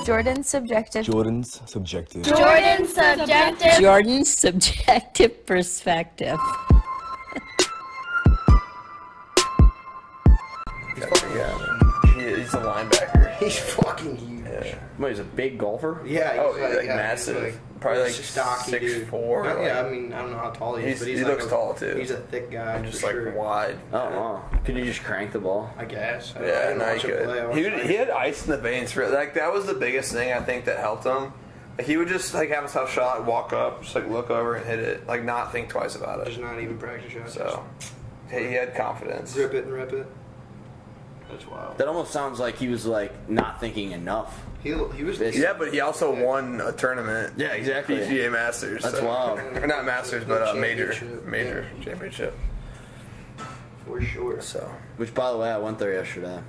Jordan's subjective. Jordan's subjective. Jordan's subjective. Jordan's subjective perspective. He's a linebacker. He's fucking huge. Yeah. What, he's a big golfer? Yeah, he's like massive. Probably like stocky 6'4". Yeah, I mean, I don't know how tall he is, but he like looks tall too. He's a thick guy, and just like wide. Oh wow! Could you just crank the ball? I guess. Yeah, no, he could. He had ice in the veins. Like that was the biggest thing I think that helped him. Like, he would just like have a tough shot, walk up, just like look over and hit it, like not think twice about it. Just not even practice shots. So he had confidence. Rip it and rip it. That's wild. That almost sounds like he was like not thinking enough. He was. Yeah, but he also won a tournament. Yeah, exactly. PGA Masters. That's wild. Or not Masters, but major championship. For sure. So. Which, by the way, I went there yesterday.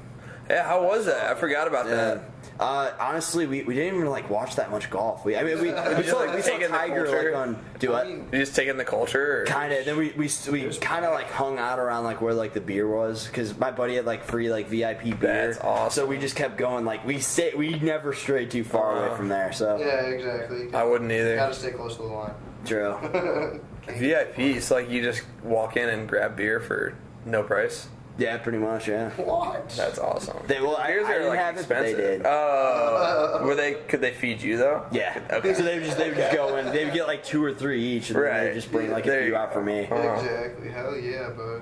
Yeah, how was that? I forgot about that. Honestly, we didn't even like watch that much golf. We saw Tiger like on do it. You just taking the culture, kind of. Then we kind of like hung out around like where like the beer was because my buddy had like free like VIP beer. That's awesome. So we just kept going. Like we never strayed too far away from there. So yeah, exactly. I wouldn't either. You gotta stay close to the line. True. VIP, it's like you just walk in and grab beer for no price. Yeah, pretty much. Yeah. What? That's awesome. Beers are didn't like have expensive. It, but they did. Could they feed you though? Yeah. Okay. So they would just go in. They would get like 2 or 3 each, and then they just bring like a few out for me. Exactly. Hell yeah, bud.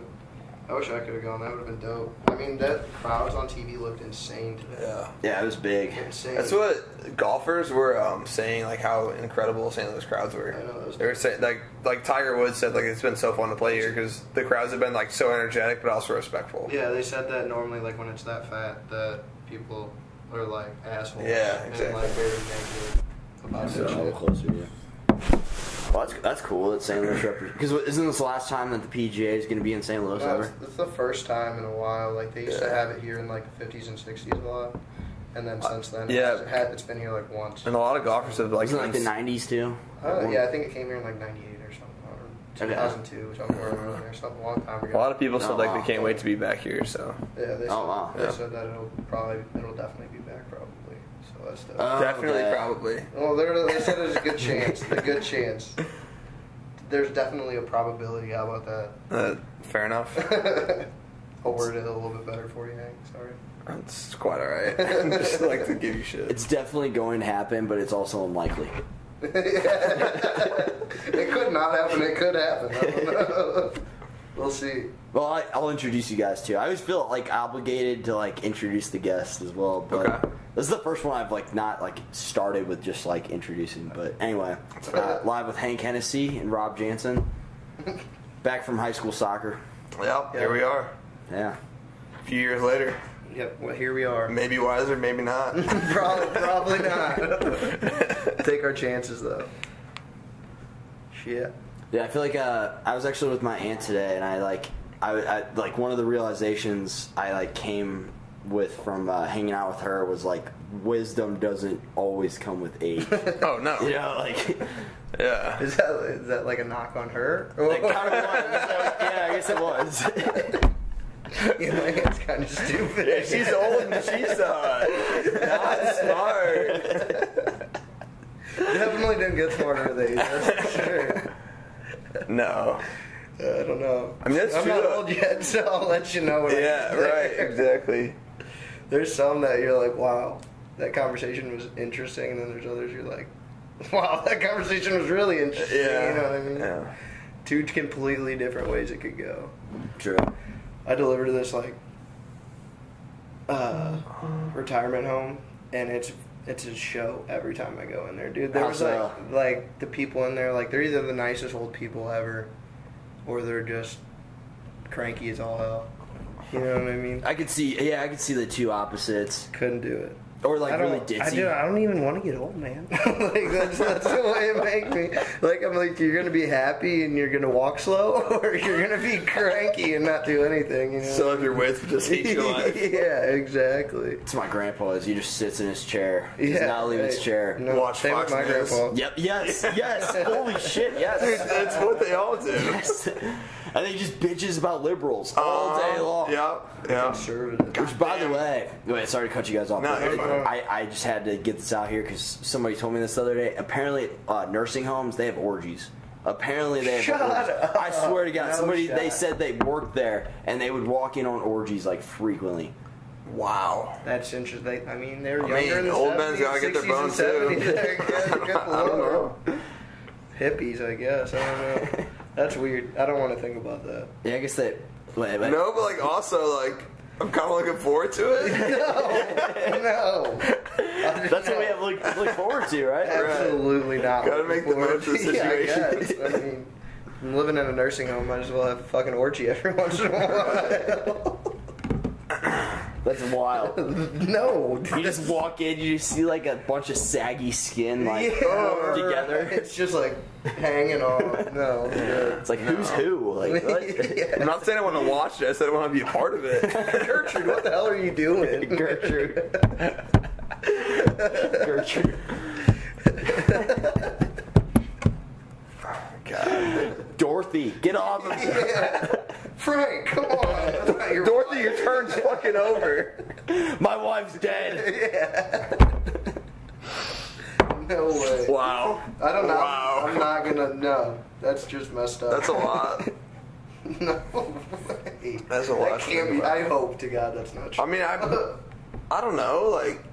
I wish I could have gone. That would have been dope. I mean, that crowds on TV looked insane today. Yeah. Yeah, it was big. Insane. That's what golfers were saying, like how incredible St. Louis crowds were. I know, they were saying, like Tiger Woods said, like it's been so fun to play here because the crowds have been like so energetic but also respectful. Yeah, they said that normally, like when it's that fat, that people are like assholes. Yeah, exactly. And like very negative about that shit. Closer to you. Well, that's cool that St. Louis because isn't this the last time that the PGA is going to be in St. Louis ever? It's the first time in a while. Like they used to have it here in like the 50s and 60s a lot, and then since then, it's been here like once. And a lot of golfers have like like the 90s too. Yeah, I think it came here in like '98 or something, or 2002, something or something a long time ago. A lot of people said like they can't wait to be back here. So yeah, they said that it'll definitely be back probably. So that's definitely probably. Well, they said there's a good chance. A good chance. There's definitely a probability. How about that? Fair enough. I'll word it a little bit better for you, Hank. Sorry. That's quite alright. Just like to give you shit. It's definitely going to happen, but it's also unlikely. It could not happen. It could happen. I don't know. We'll see. Well, I'll introduce you guys too. I always feel like obligated to like introduce the guests as well. But this is the first one I've like not like started with just like introducing. But anyway, live with Hank Hennessy and Rob Jansen, back from high school soccer. Yep, here we are. Yeah. A few years later. Yep. Well, here we are. Maybe wiser, maybe not. Probably not. Take our chances though. Shit. Yeah, I feel like I was actually with my aunt today, and I like one of the realizations I like came with from hanging out with her was like wisdom doesn't always come with age. Oh no! You know, like yeah. Is that like a knock on her? Like, kind of was. Yeah, I guess it was. Yeah, my aunt's kind of stupid. Yeah, she's old and she's not smart. Definitely didn't get smarter with age. That's for sure. No. I don't know. I mean, that's I'm true. not old yet, so I'll let you know. Yeah, right. Exactly. There's some that you're like, wow, that conversation was interesting, and then there's others you're like, wow, that conversation was really interesting. Yeah. You know what I mean? Yeah. Two completely different ways it could go. True. I delivered this like retirement home, and it's a show every time I go in there, dude. There was like the people in there, like they're either the nicest old people ever, or they're just cranky as all hell. You know what I mean? I could see the two opposites. Couldn't do it. Or like really ditzy. I don't even want to get old, man. Like that's the way it makes me. Like I'm like, you're gonna be happy and you're gonna walk slow, or you're gonna be cranky and not do anything. You know? So if your width just hate your life. Yeah, exactly. It's my grandpa is. He just sits in his chair. He Yeah, does not leave his chair. No, Watch same Fox with my News. grandpa. Yep. Yes. Holy shit. Yes. That's what they all do. Yes. And he just bitches about liberals all day long. Yeah. Conservative. Which, by the way, sorry to cut you guys off. No, you're fine. I just had to get this out here because somebody told me this the other day. Apparently, nursing homes, they have orgies. Apparently they have orgies. I swear to God, they said they worked there and they would walk in on orgies like frequently. Wow. That's interesting. I mean, they're younger in the old 70s, men's gotta get their 60s, bones and too. 70s. I don't know. Hippies, I guess. I don't know. That's weird. I don't want to think about that. Yeah, I guess that. No, but like also like I'm kind of looking forward to it. No. That's what we have to look forward to, right? Absolutely not. Gotta make the most of the situation. Yeah, I guess. I mean, I'm living in a nursing home. Might as well have a fucking orgy every once in a while. That's wild. No. You just walk in, you just see like a bunch of saggy skin like together. It's just like hanging on. No. It's like who's who? Like what? Yeah. I'm not saying I want to watch it. I said I want to be a part of it. Gertrude, what the hell are you doing? Gertrude. Gertrude. God. Dorothy, get off of me. Yeah. Frank, come on. Dorothy, your turn's fucking over. My wife's dead. Yeah. No way. Wow. I don't know. Wow. I'm not gonna. No, that's just messed up. That's a lot. No way. That's a lot. That can't be. I hope to God that's not true. I mean, I don't know. Like,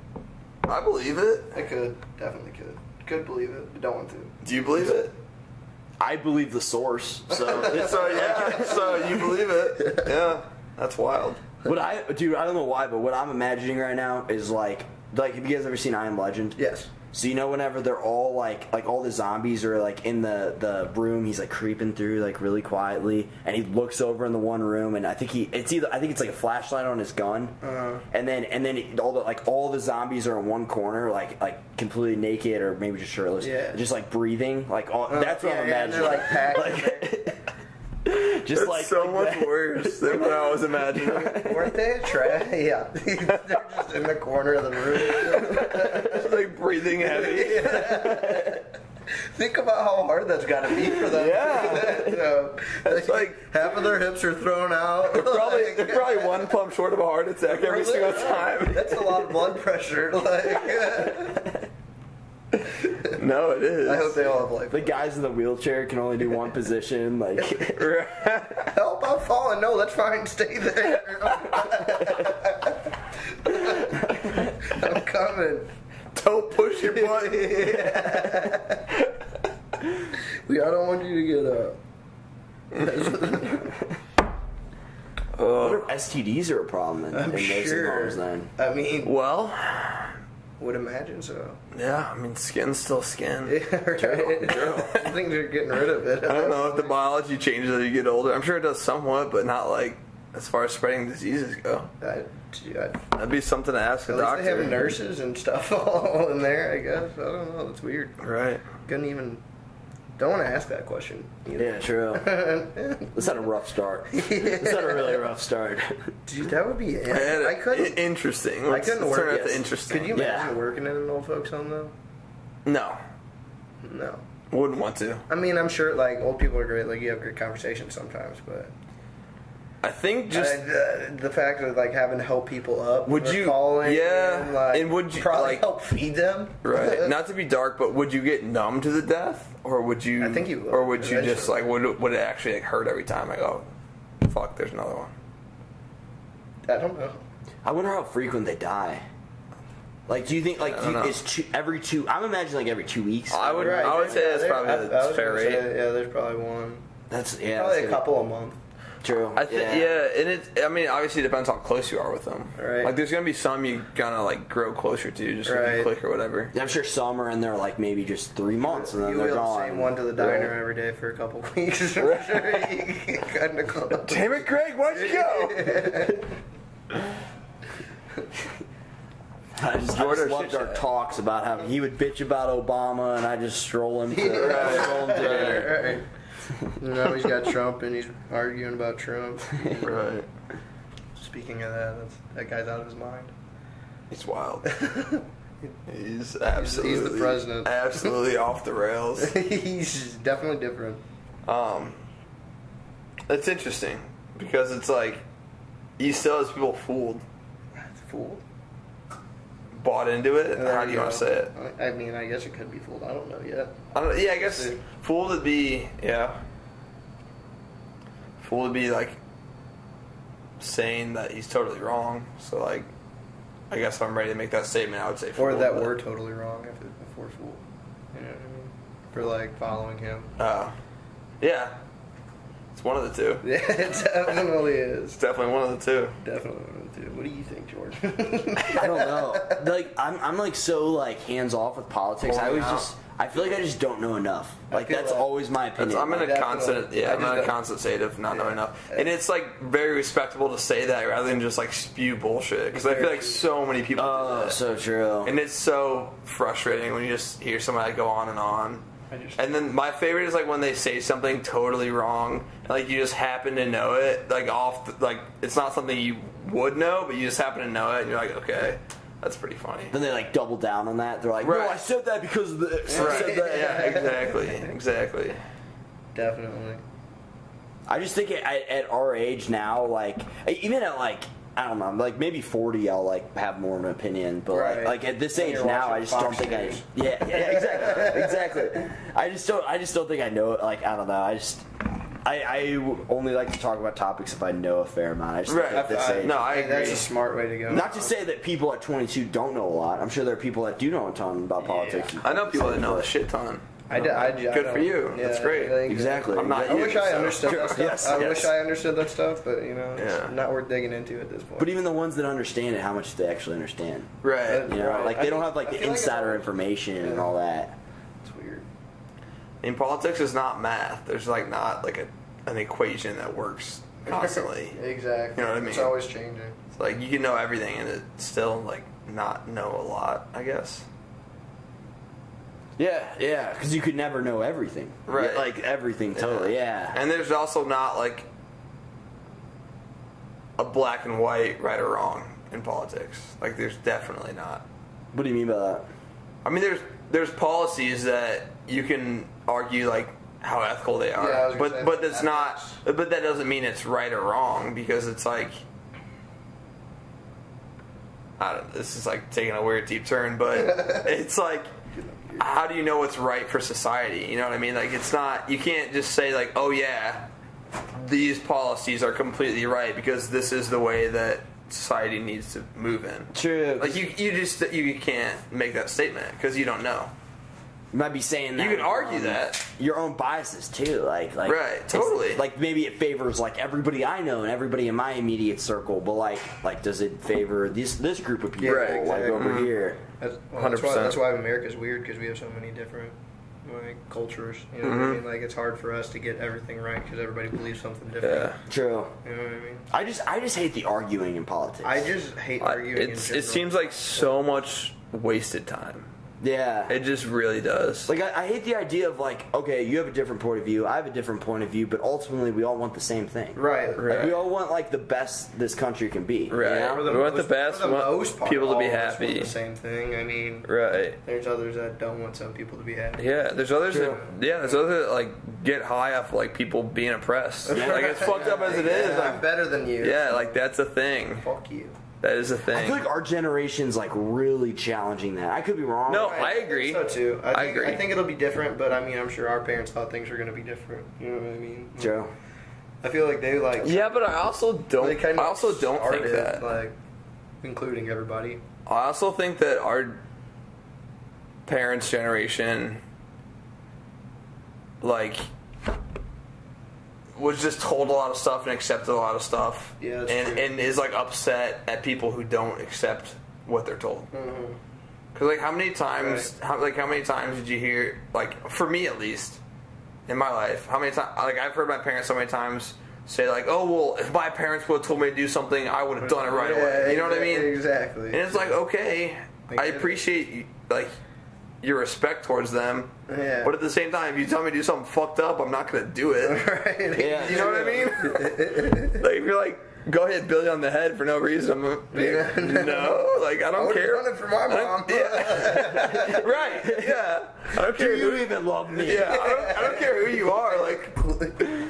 I believe it. I could. Definitely could. Could believe it, but don't want to. Do you believe it? I believe the source. So So you believe it? Yeah. That's wild. I don't know why, but what I'm imagining right now is like have you guys ever seen I Am Legend? Yes. So you know whenever they're all like all the zombies are like in the room, he's like creeping through like really quietly, and he looks over in the one room, and I think it's like a flashlight on his gun, and then all the zombies are in one corner like completely naked or maybe just shirtless, just like breathing like that's what I'm imagining. They're like packed. Just It's like so much that. worse than what I was imagining. Weren't they trash? Yeah. They're just in the corner of the room. It's like breathing heavy. Think about how hard that's got to be for them. Yeah. It's like half of their hips are thrown out. they're probably one pump short of a heart attack every single time. That's a lot of blood pressure. Like, No, it is. I hope they all have life. The guys in the wheelchair can only do one position. Like, Help! I'm falling. No, that's fine. Stay there. I'm coming. Don't push your button. I don't want you to get up. I wonder if STDs are a problem in nursing homes then. I mean, Well, would imagine so. yeah, I mean, skin's still skin. Yeah, right. I think they're getting rid of it. I don't know if the biology changes as you get older. I'm sure it does somewhat, but not like as far as spreading diseases go. That'd be something to ask a At least doctor. they have nurses and stuff all in there, I guess. I don't know. That's weird. Right. Couldn't even... Don't want to ask that question either. Yeah, true. This had a rough start. This had a really rough start. Dude, that would be... I couldn't... Interesting. I couldn't work... Turn out the interesting. Could you imagine working in an old folks home, though? No. No. Wouldn't want to. I mean, I'm sure, like, old people are great. Like, you have great conversations sometimes, but... I think just the fact of like having to help people up, would you? Calling Yeah, and, like, and would you probably like help feed them? Right. Not to be dark, but would you get numb to the death, or would you? I think you would. Or would you just like would it actually like hurt every time I go? Fuck, there's another one. I don't know. I wonder how frequent they die. Like, do you think like every two? I'm imagining like every 2 weeks. I would say that's probably the fair rate. Yeah, there's probably one. That's probably a couple a month. True. I think and I mean, obviously it depends how close you are with them. Right. Like, there's gonna be some you gonna like grow closer to, just right. you click or whatever. I'm sure some are in there like maybe just 3 months and then they're will gone. the same one to the diner every day for a couple weeks. I'm sure you get kind of close. Damn it, Greg, why'd you go? I just loved our talks about how he would bitch about Obama and I just stroll him to dinner. Right. Now he's got Trump and he's arguing about Trump. Right. Speaking of that guy's out of his mind. He's wild. He's absolutely he's the president. Absolutely off the rails. He's definitely different. It's interesting because it's like he still has people fooled. Fooled. bought into it. How do you want to say it? I mean, I guess it could be fooled. I don't know yet. I guess fooled would be fooled would be like saying that he's totally wrong. So like, I guess if I'm ready to make that statement, I would say fooled. Or that we're totally wrong if we're fooled. You know what I mean? For like following him. Yeah. It's one of the two. Yeah, it definitely is. It's definitely one of the two. Definitely one of the two. What do you think, George? I don't know. Like I'm like so like hands off with politics. I feel like I just don't know enough. Like that's always my opinion. I'm in a constant state of not knowing enough, and it's like very respectable to say that rather than just like spew bullshit. Because I feel like so many people. Oh, do that. So true. And it's so frustrating when you just hear somebody go on and on. And then my favorite is like when they say something totally wrong, like you just happen to know it, like like it's not something you would know, but you just happen to know it, and you're like, okay, that's pretty funny. Then they like double down on that. They're like, no, I said that because of this. Right. I said that. Yeah, exactly. Definitely. I just think at our age now, like even at like I don't know, like maybe 40, I'll like have more of an opinion. But like at this age now, I just don't think I. Yeah, exactly. I just don't think I know it. Like I don't know. I only like to talk about topics if I know a fair amount. I just think at this age. No, I agree. That's a smart way to go. Not to say that people at 22 don't know a lot. I'm sure there are people that do know a ton about politics. I know people that know a shit ton. Good for you. Yeah, that's great. Exactly. I'm not. I wish I understood that stuff. Yes, I wish I understood that stuff, but you know, Yeah. it's not worth digging into at this point. But even the ones that understand it, how much do they actually understand? Right. You know, Right. like they don't have like I the feel like insider information and all that. It's weird. In politics, is not math. There's like not like an equation that works constantly. Exactly. You know what I mean? It's always changing. It's like you can know everything and it still like not know a lot. I guess. Yeah, because you could never know everything. Right. Yeah, like everything, totally, yeah. And there's also not like a black and white, right or wrong in politics. Like there's definitely not. What do you mean by that? I mean, there's policies that you can argue like how ethical they are, Yeah, I was gonna say, but that's not. But that doesn't mean it's right or wrong because it's like. I don't. This is like taking a weird deep turn, but it's like. How do you know what's right for society? You know what I mean? Like, it's not, you can't just say, like, oh, yeah, these policies are completely right because this is the way that society needs to move in. True. Like, you can't make that statement because you don't know. You might be saying that. You can argue that. Your own biases, too. Like right, totally. Like, maybe it favors, like, everybody I know and everybody in my immediate circle, but, like does it favor this group of people, right, exactly. like, over here? That's, 100%. That's why America's weird because we have so many different like cultures. You know what I mean? Like it's hard for us to get everything right because everybody believes something different. Yeah. True. You know what I mean? I just hate the arguing in politics. I just hate arguing. It seems like so much wasted time. Yeah. It just really does. Like, I hate the idea of, like, okay, you have a different point of view, I have a different point of view, but ultimately we all want the same thing. Right. Like, we all want, like, the best this country can be. Right. You know? We want the best, for the we want most part, people to be all of us happy. want the same thing. I mean, Right. there's others that don't want some people to be happy. Yeah, there's others that like get high off like people being oppressed. Like as fucked up as it is, I'm like, better than you. yeah, like that's a thing. Fuck you. That is a thing. I feel like our generation's, like, really challenging that. I could be wrong. No, Right, I agree. think so too. I agree. I think it'll be different, but I mean, I'm sure our parents thought things were going to be different. You know what I mean? Joe. I feel like they like. Yeah, but I also don't. They kind I of also don't think started, that. like, including everybody. I also think that our parents' generation, like, was just told a lot of stuff and accepted a lot of stuff, Yeah, that's and true. and is like upset at people who don't accept what they're told. Because like how many times, how many times did you hear, like for me at least, in my life, how many times, like I've heard my parents so many times say like, oh well, if my parents would have told me to do something, I would have done it right away. You know what I mean? Exactly. And it's like, okay, I appreciate like your respect towards them, Yeah. but at the same time, if you tell me to do something fucked up, I'm not gonna do it. Right. Yeah. You know what I mean? Like if you're like, go hit Billy on the head for no reason. No, like I don't care. Running for my mom. Yeah. Right. Yeah. I don't care. Do you even love me? Yeah. I don't care who you are. Like,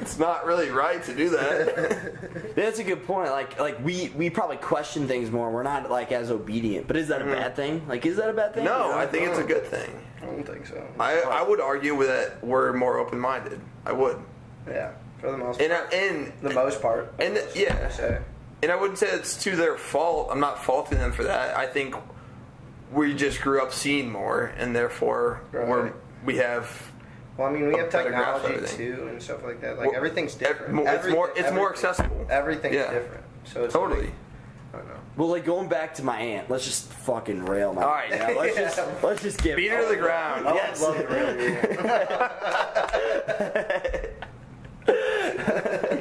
it's not really right to do that. That's a good point. Like we probably question things more. We're not like as obedient. But is that a bad thing? Like, is that a bad thing? No, I think it's a good thing. I don't think so. I would argue that we're more open-minded. I would. Yeah, for the most part. And the most part. And and I wouldn't say it's to their fault. I'm not faulting them for that. I think we just grew up seeing more, and therefore we have. Well, I mean, we have technology too and stuff like that. Like everything's different. It's more accessible. Everything's different. So it's totally. Like, I don't know. Well, like going back to my aunt, let's just fucking rail my. All right, let's just get beat her to the ground. Yes. I would love to rail you.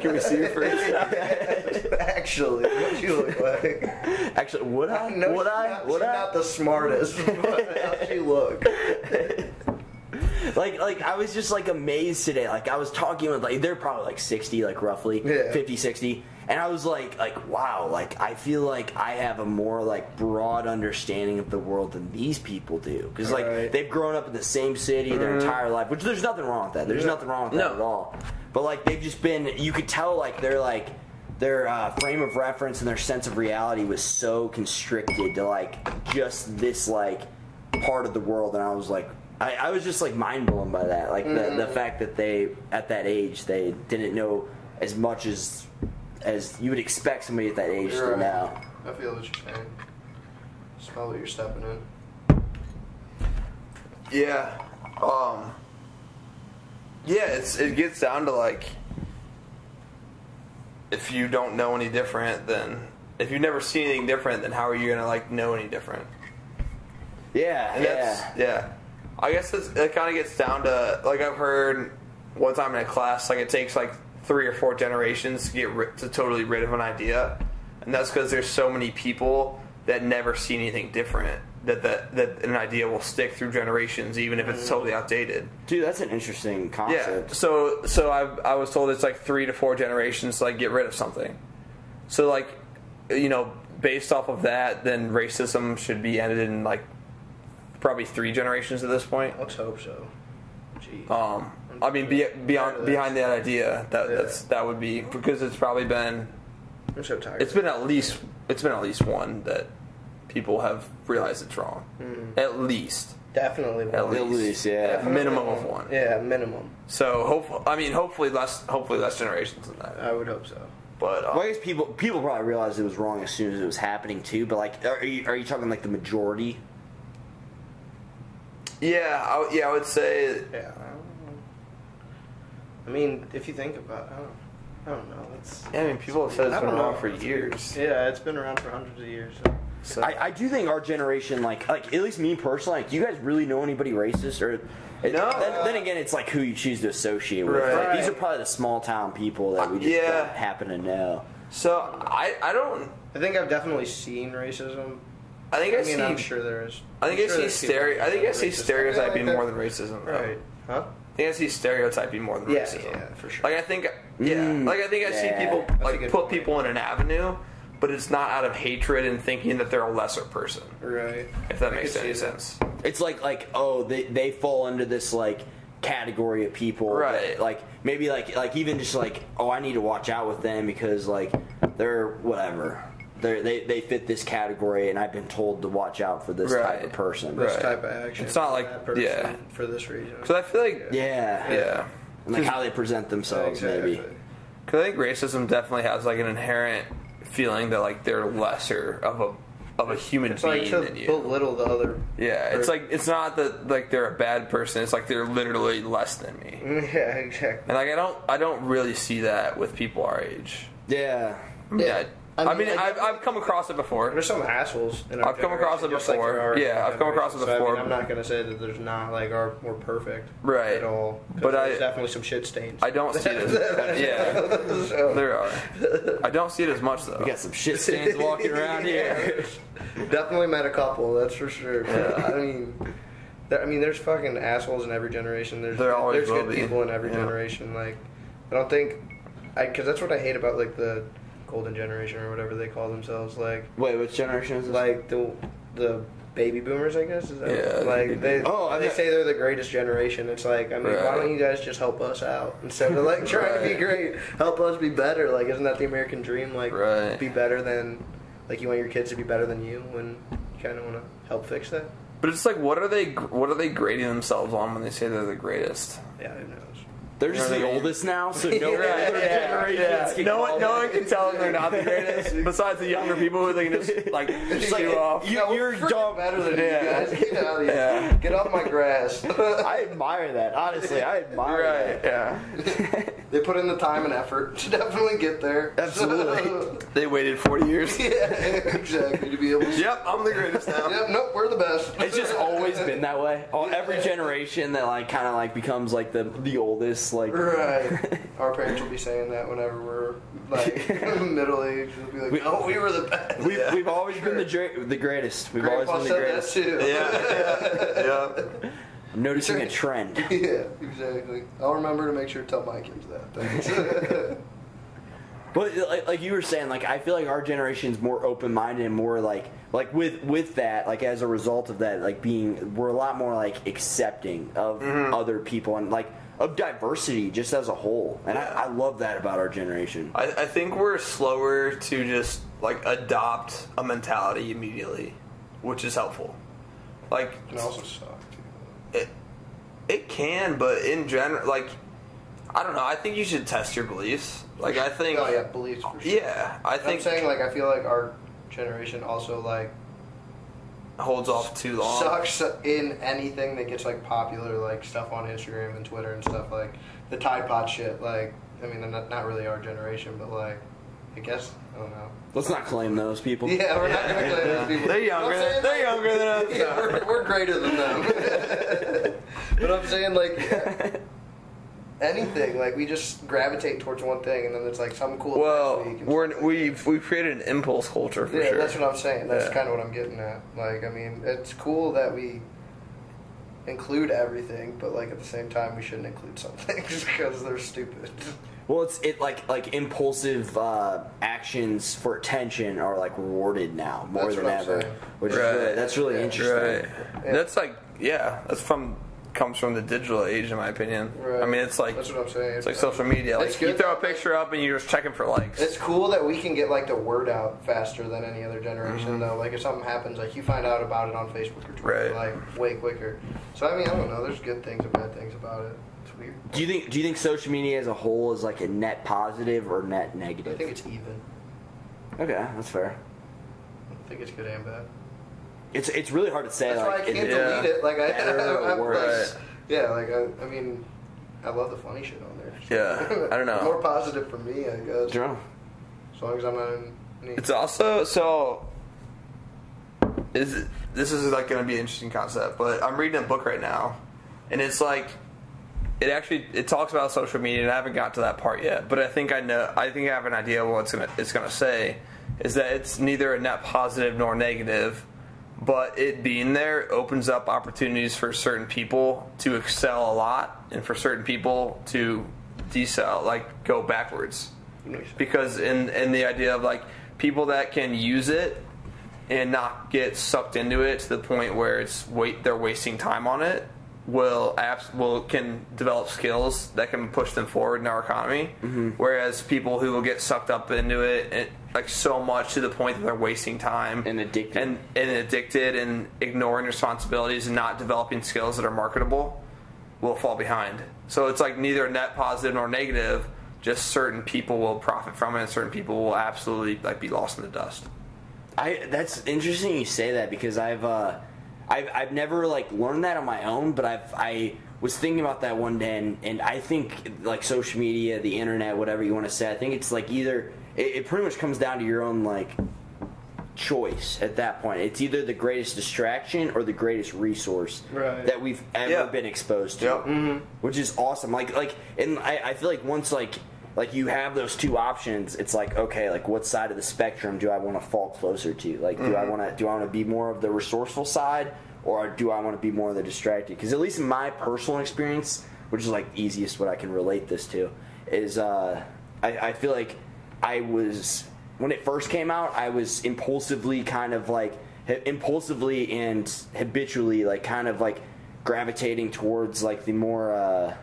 Can we see your face? Actually, what you look like? Actually, would I? No, would I? She's not the smartest. But how she look? Like I was just like amazed today. Like I was talking with like they're probably like 60, like roughly 50, 60. And I was like wow, like I feel like I have a more like broad understanding of the world than these people do, because like they've grown up in the same city their entire life, which there's nothing wrong with that. There's nothing wrong with that at all. But like they've just been, you could tell like their frame of reference and their sense of reality was so constricted to like just this like part of the world, and I was like. I was just like mind blown by that, like the fact that they at that age they didn't know as much as you would expect somebody at that age to know. I feel what you're saying. Smell what you're stepping in. Yeah. It gets down to like, if you don't know any different, then if you've never seen anything different, then how are you gonna like know any different? Yeah. I guess it kind of gets down to, like I've heard one time in a class, like it takes like 3 or 4 generations to get totally rid of an idea, and that's because there's so many people that never see anything different that an idea will stick through generations, even if it's totally outdated. Dude, that's an interesting concept. Yeah. So I was told it's like 3 to 4 generations to like get rid of something. So like, based off of that, then racism should be ended in like probably 3 generations at this point. Let's hope so. Jeez. I mean, behind that idea, that would be, because it's probably been. I'm so tired. It's been at least one that people have realized it's wrong. Mm-hmm. At least. Definitely one. At least, yeah. Definitely minimum of one. Yeah, minimum. So hopefully less generations than that. I would hope so. But well, I guess people probably realized it was wrong as soon as it was happening too. But like, are you talking like the majority? Yeah, I would say. Yeah. I mean, if you think about it, I don't know. I mean, people have said it's been around for years. Yeah, it's been around for hundreds of years. So. I do think our generation, like at least me personally, like, do you guys really know anybody racist? Or no. Then again, it's like who you choose to associate with. Right. Like, these are probably the small town people that we just don't happen to know. So I don't. I think I've definitely seen racism. I'm sure there is. I think I see stereotyping more than racism. Though. Right? Huh? I think I see stereotyping more than racism. Yeah, for sure. Like I think I see people like put people in an avenue, but it's not out of hatred and thinking that they're a lesser person. Right. If that makes any sense. It's like they fall into this like category of people. Right. That, like maybe like even just like, oh, I need to watch out with them because like they're whatever. They fit this category, and I've been told to watch out for this type of person. This type of action. It's not like for this reason. Because I feel like and like how they present themselves, maybe. Because I think racism definitely has like an inherent feeling that like they're lesser of a human being than you. Belittle the other. Yeah, it's like it's not that like they're a bad person. It's like they're literally less than me. Yeah, exactly. And like I don't really see that with people our age. Yeah. I mean, I've come across it before. There's some assholes in our I've come across it before. I've come across it before. I'm not gonna say that there's not like we're perfect at all. But there's definitely some shit stains. I don't see it as there are. I don't see it as much though. We got some shit stains walking around here. Definitely met a couple, that's for sure. Yeah. I mean, there's fucking assholes in every generation. There's good people in every generation. Like, I don't think, because that's what I hate about like the golden generation or whatever they call themselves. Like, wait, which generation is this? Like the baby boomers, I guess. Is that Yeah. like they say they're the greatest generation. It's like, I mean, why don't you guys just help us out instead of like trying to be great? Help us be better. Like, isn't that the American dream? Like, be better than, like, you want your kids to be better than you when you kind of want to help fix that. But it's like, what are they grading themselves on when they say they're the greatest? Yeah, who knows? They're just the oldest now, so no other generations can no one can tell them they're not the greatest. Besides the younger people who they can just like shoot off. You're better than you guys. Get out of here. Yeah. Get off my grass. I admire that. Honestly, I admire that. Yeah. They put in the time and effort to definitely get there. Absolutely. They waited 40 years. Yeah, exactly. To be able to. Yep, I'm the greatest now. Yep, nope, we're the best. It's just always been that way. Every generation that like kind of like becomes like the oldest, like right. Our parents will be saying that whenever we're like middle age. We'll be like, "Oh, we were the best." We've always been the greatest. We've Grandpa always been the greatest. said that too. Yeah. I'm noticing a trend. Yeah, exactly. I'll remember to make sure to tell my kids that. Thanks. But like you were saying, like I feel like our generation's more open-minded and more like with that, like as a result of that, like we're a lot more like accepting of other people and like of diversity just as a whole. And I love that about our generation. I think we're slower to just like adopt a mentality immediately, which is helpful. Like, it can also suck too. It can, but in general, like, I don't know. I think you should test your beliefs. Like, I think. Oh yeah, beliefs for sure. Yeah, I think. I'm saying, like, I feel like our generation also like holds off too long. Sucks in anything that gets like popular, like stuff on Instagram and Twitter and stuff, like the Tide Pod shit. Like, I mean, not really our generation, but like, I guess I don't know. Let's not claim those people. Yeah, we're not gonna claim those people. They're younger. They're younger than us. Yeah, we're greater than them. But I'm saying, like, anything, like, we just gravitate towards one thing, and then it's like some cool. Well, next week we've created an impulse culture for sure. Yeah, that's what I'm saying. That's kind of what I'm getting at. Like, I mean, it's cool that we include everything, but like at the same time, we shouldn't include some things because they're stupid. Well, it's like impulsive actions for attention are like rewarded now more than ever, which is that's really interesting. Right. Yeah. That's like comes from the digital age, in my opinion. Right. I mean, it's like that's what I'm saying. It's like social media. Like you throw a picture up and you're just checking for likes. It's cool that we can get like the word out faster than any other generation, though. Like if something happens, like you find out about it on Facebook or Twitter, like way quicker. So I mean, I don't know. There's good things and bad things about it. It's weird. Do you think social media as a whole is like a net positive or net negative? I think it's even. Okay, that's fair. I think it's good and bad. It's really hard to say. That's like, why I can't delete it. Like I worse. Yeah, like I mean, I love the funny shit on there. So. Yeah, I don't know. More positive for me, I guess. True. As long as I'm not in. It's also so. This is like going to be an interesting concept, but I'm reading a book right now, and it's like it talks about social media, and I haven't got to that part yet. But I think I have an idea of what it's gonna say. Is that it's neither a net positive nor negative, but it being there opens up opportunities for certain people to excel a lot, and for certain people to decel, like go backwards. Because in the idea of like people that can use it and not get sucked into it to the point where they're wasting time on it can develop skills that can push them forward in our economy. Mm-hmm. Whereas people who will get sucked up into it like so much to the point that they're wasting time and addicted and ignoring responsibilities and not developing skills that are marketable will fall behind. So it's like neither net positive nor negative. Just certain people will profit from it, and certain people will absolutely like be lost in the dust. That's interesting you say that because I've never like learned that on my own, but I was thinking about that one day, and I think like social media, the internet, whatever you want to say, I think it's like either it pretty much comes down to your own like choice at that point. It's either the greatest distraction or the greatest resource that we've ever been exposed to, which is awesome. And I feel like once like you have those two options, it's like, okay, like what side of the spectrum do I want to fall closer to? Like, do I want to be more of the resourceful side, or do I want to be more of the distracted? Because at least in my personal experience, which is like the easiest what I can relate this to, is I feel like I was when it first came out, I was impulsively and habitually like kind of like gravitating towards like the more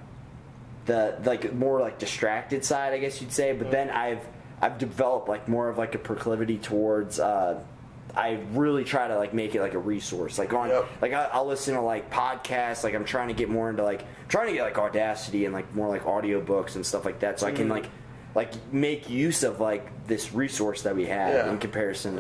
more like distracted side, I guess you'd say. But then I've developed like more of like a proclivity towards I really try to like make it like a resource. Like like I'll listen to like podcasts. Like I'm trying to get more into like Audacity and like more like audiobooks and stuff like that. So I can like make use of like this resource that we have in comparison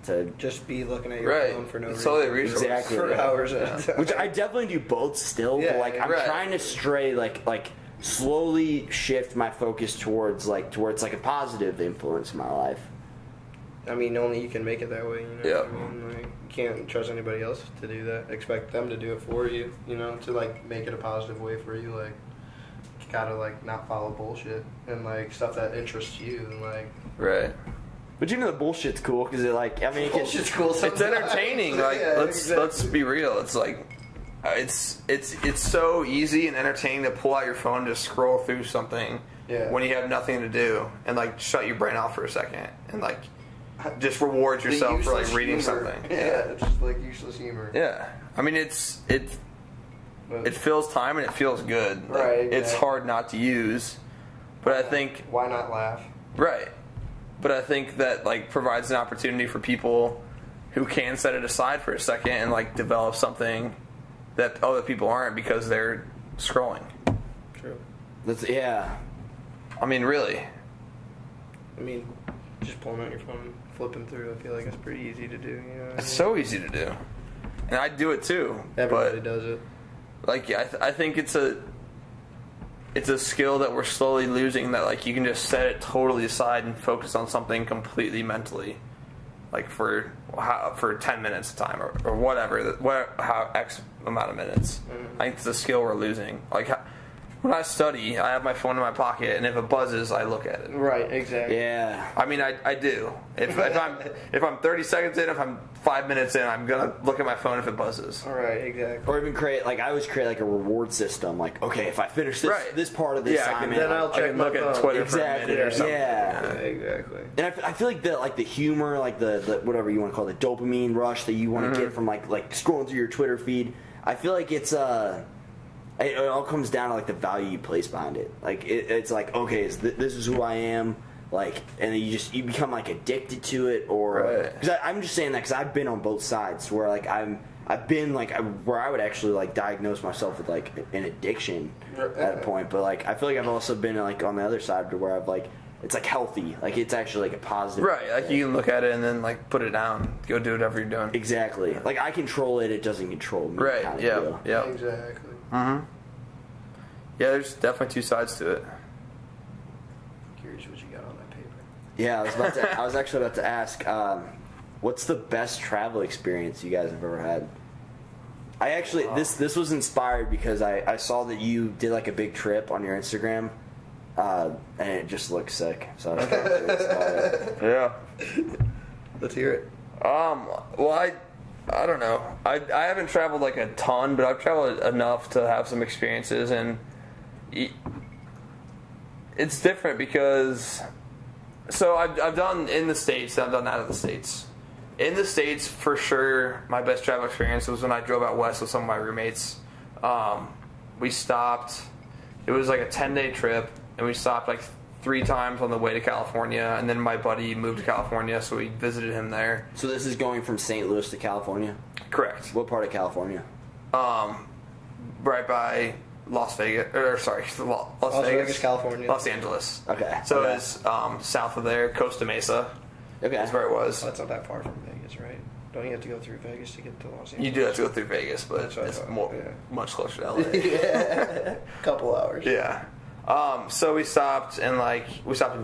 to just be looking at your phone for no reason. Totally resource. Exactly. For hours at a time. Which I definitely do both still. But like I'm trying to stray like slowly shift my focus towards like a positive influence in my life. I mean, only you can make it that way, you know. Yeah. What I mean, like, you can't trust anybody else to do that. Expect them to do it for you, you know, to like make it a positive way for you. Like, you gotta like not follow bullshit and like stuff that interests you, and like. Right. But you know the bullshit's cool because it like bullshit's cool. It's entertaining. Like let's be real. It's like it's so easy and entertaining to pull out your phone and just scroll through something when you have nothing to do and like shut your brain off for a second and like. Just reward yourself for like reading something. Yeah, just like useless humor. Yeah, I mean it fills time and it feels good. Like, right. It's hard not to use, but I think why not laugh? Right, but I think that like provides an opportunity for people who can set it aside for a second and like develop something that other people aren't because they're scrolling. True. I mean, really. I mean, just pulling out your phone, flipping through. I feel like it's pretty easy to do. You know, It's so easy to do, and I do it too. Everybody does it. Like, I think it's a skill that we're slowly losing. That like you can just set it totally aside and focus on something completely mentally, like for 10 minutes a time or whatever, how X amount of minutes. I think it's a skill we're losing. Like. When I study, I have my phone in my pocket, and if it buzzes, I look at it. Right, exactly. Yeah. I mean, I do. If I'm 30 seconds in, if I'm 5 minutes in, I'm gonna look at my phone if it buzzes. All right, exactly. Or even I always create like a reward system. Like, okay, if I finish this part of the assignment, then I'll check look at Twitter for a minute or something. Yeah, exactly. And I feel like the humor, like the whatever you want to call it, the dopamine rush that you want to get from like scrolling through your Twitter feed. I feel like it all comes down to like the value you place behind it. Like it's like, okay, this is who I am. Like, and then you become like addicted to it, or because I'm just saying that because I've been on both sides where like I've been like where I would actually like diagnose myself with like an addiction at a point, but like I feel like I've also been like on the other side to where I've like it's like healthy, like it's actually like a positive. Right, like you can look at it and then like put it down, go do whatever you're doing. Exactly. Like I control it, it doesn't control me. Right. Kind of Yeah. deal. Yeah. Exactly. Yeah, there's definitely two sides to it. Curious what you got on that paper. Yeah, I was actually about to ask, what's the best travel experience you guys have ever had? I actually this was inspired because I saw that you did like a big trip on your Instagram, and it just looked sick. So I was kind of curious about it. Yeah. Let's hear it. Well, I don't know. I haven't traveled like a ton, but I've traveled enough to have some experiences, and it's different because so I've done in the States and I've done out of the States. In the States, for sure, my best travel experience was when I drove out west with some of my roommates. We stopped. It was like a 10-day trip, and we stopped like 3 times on the way to California, and then my buddy moved to California, so we visited him there. So this is going from St. Louis to California? Correct. What part of California? Right by Las Vegas, Las Vegas, California. Los Angeles. Okay. So it's south of there, Costa Mesa. Okay. That's where it was. Oh, that's not that far from Vegas, right? Don't you have to go through Vegas to get to Los Angeles? You do have to go through Vegas, but That's what I it's thought, much closer to LA. Yeah. Couple hours. Yeah. So we stopped in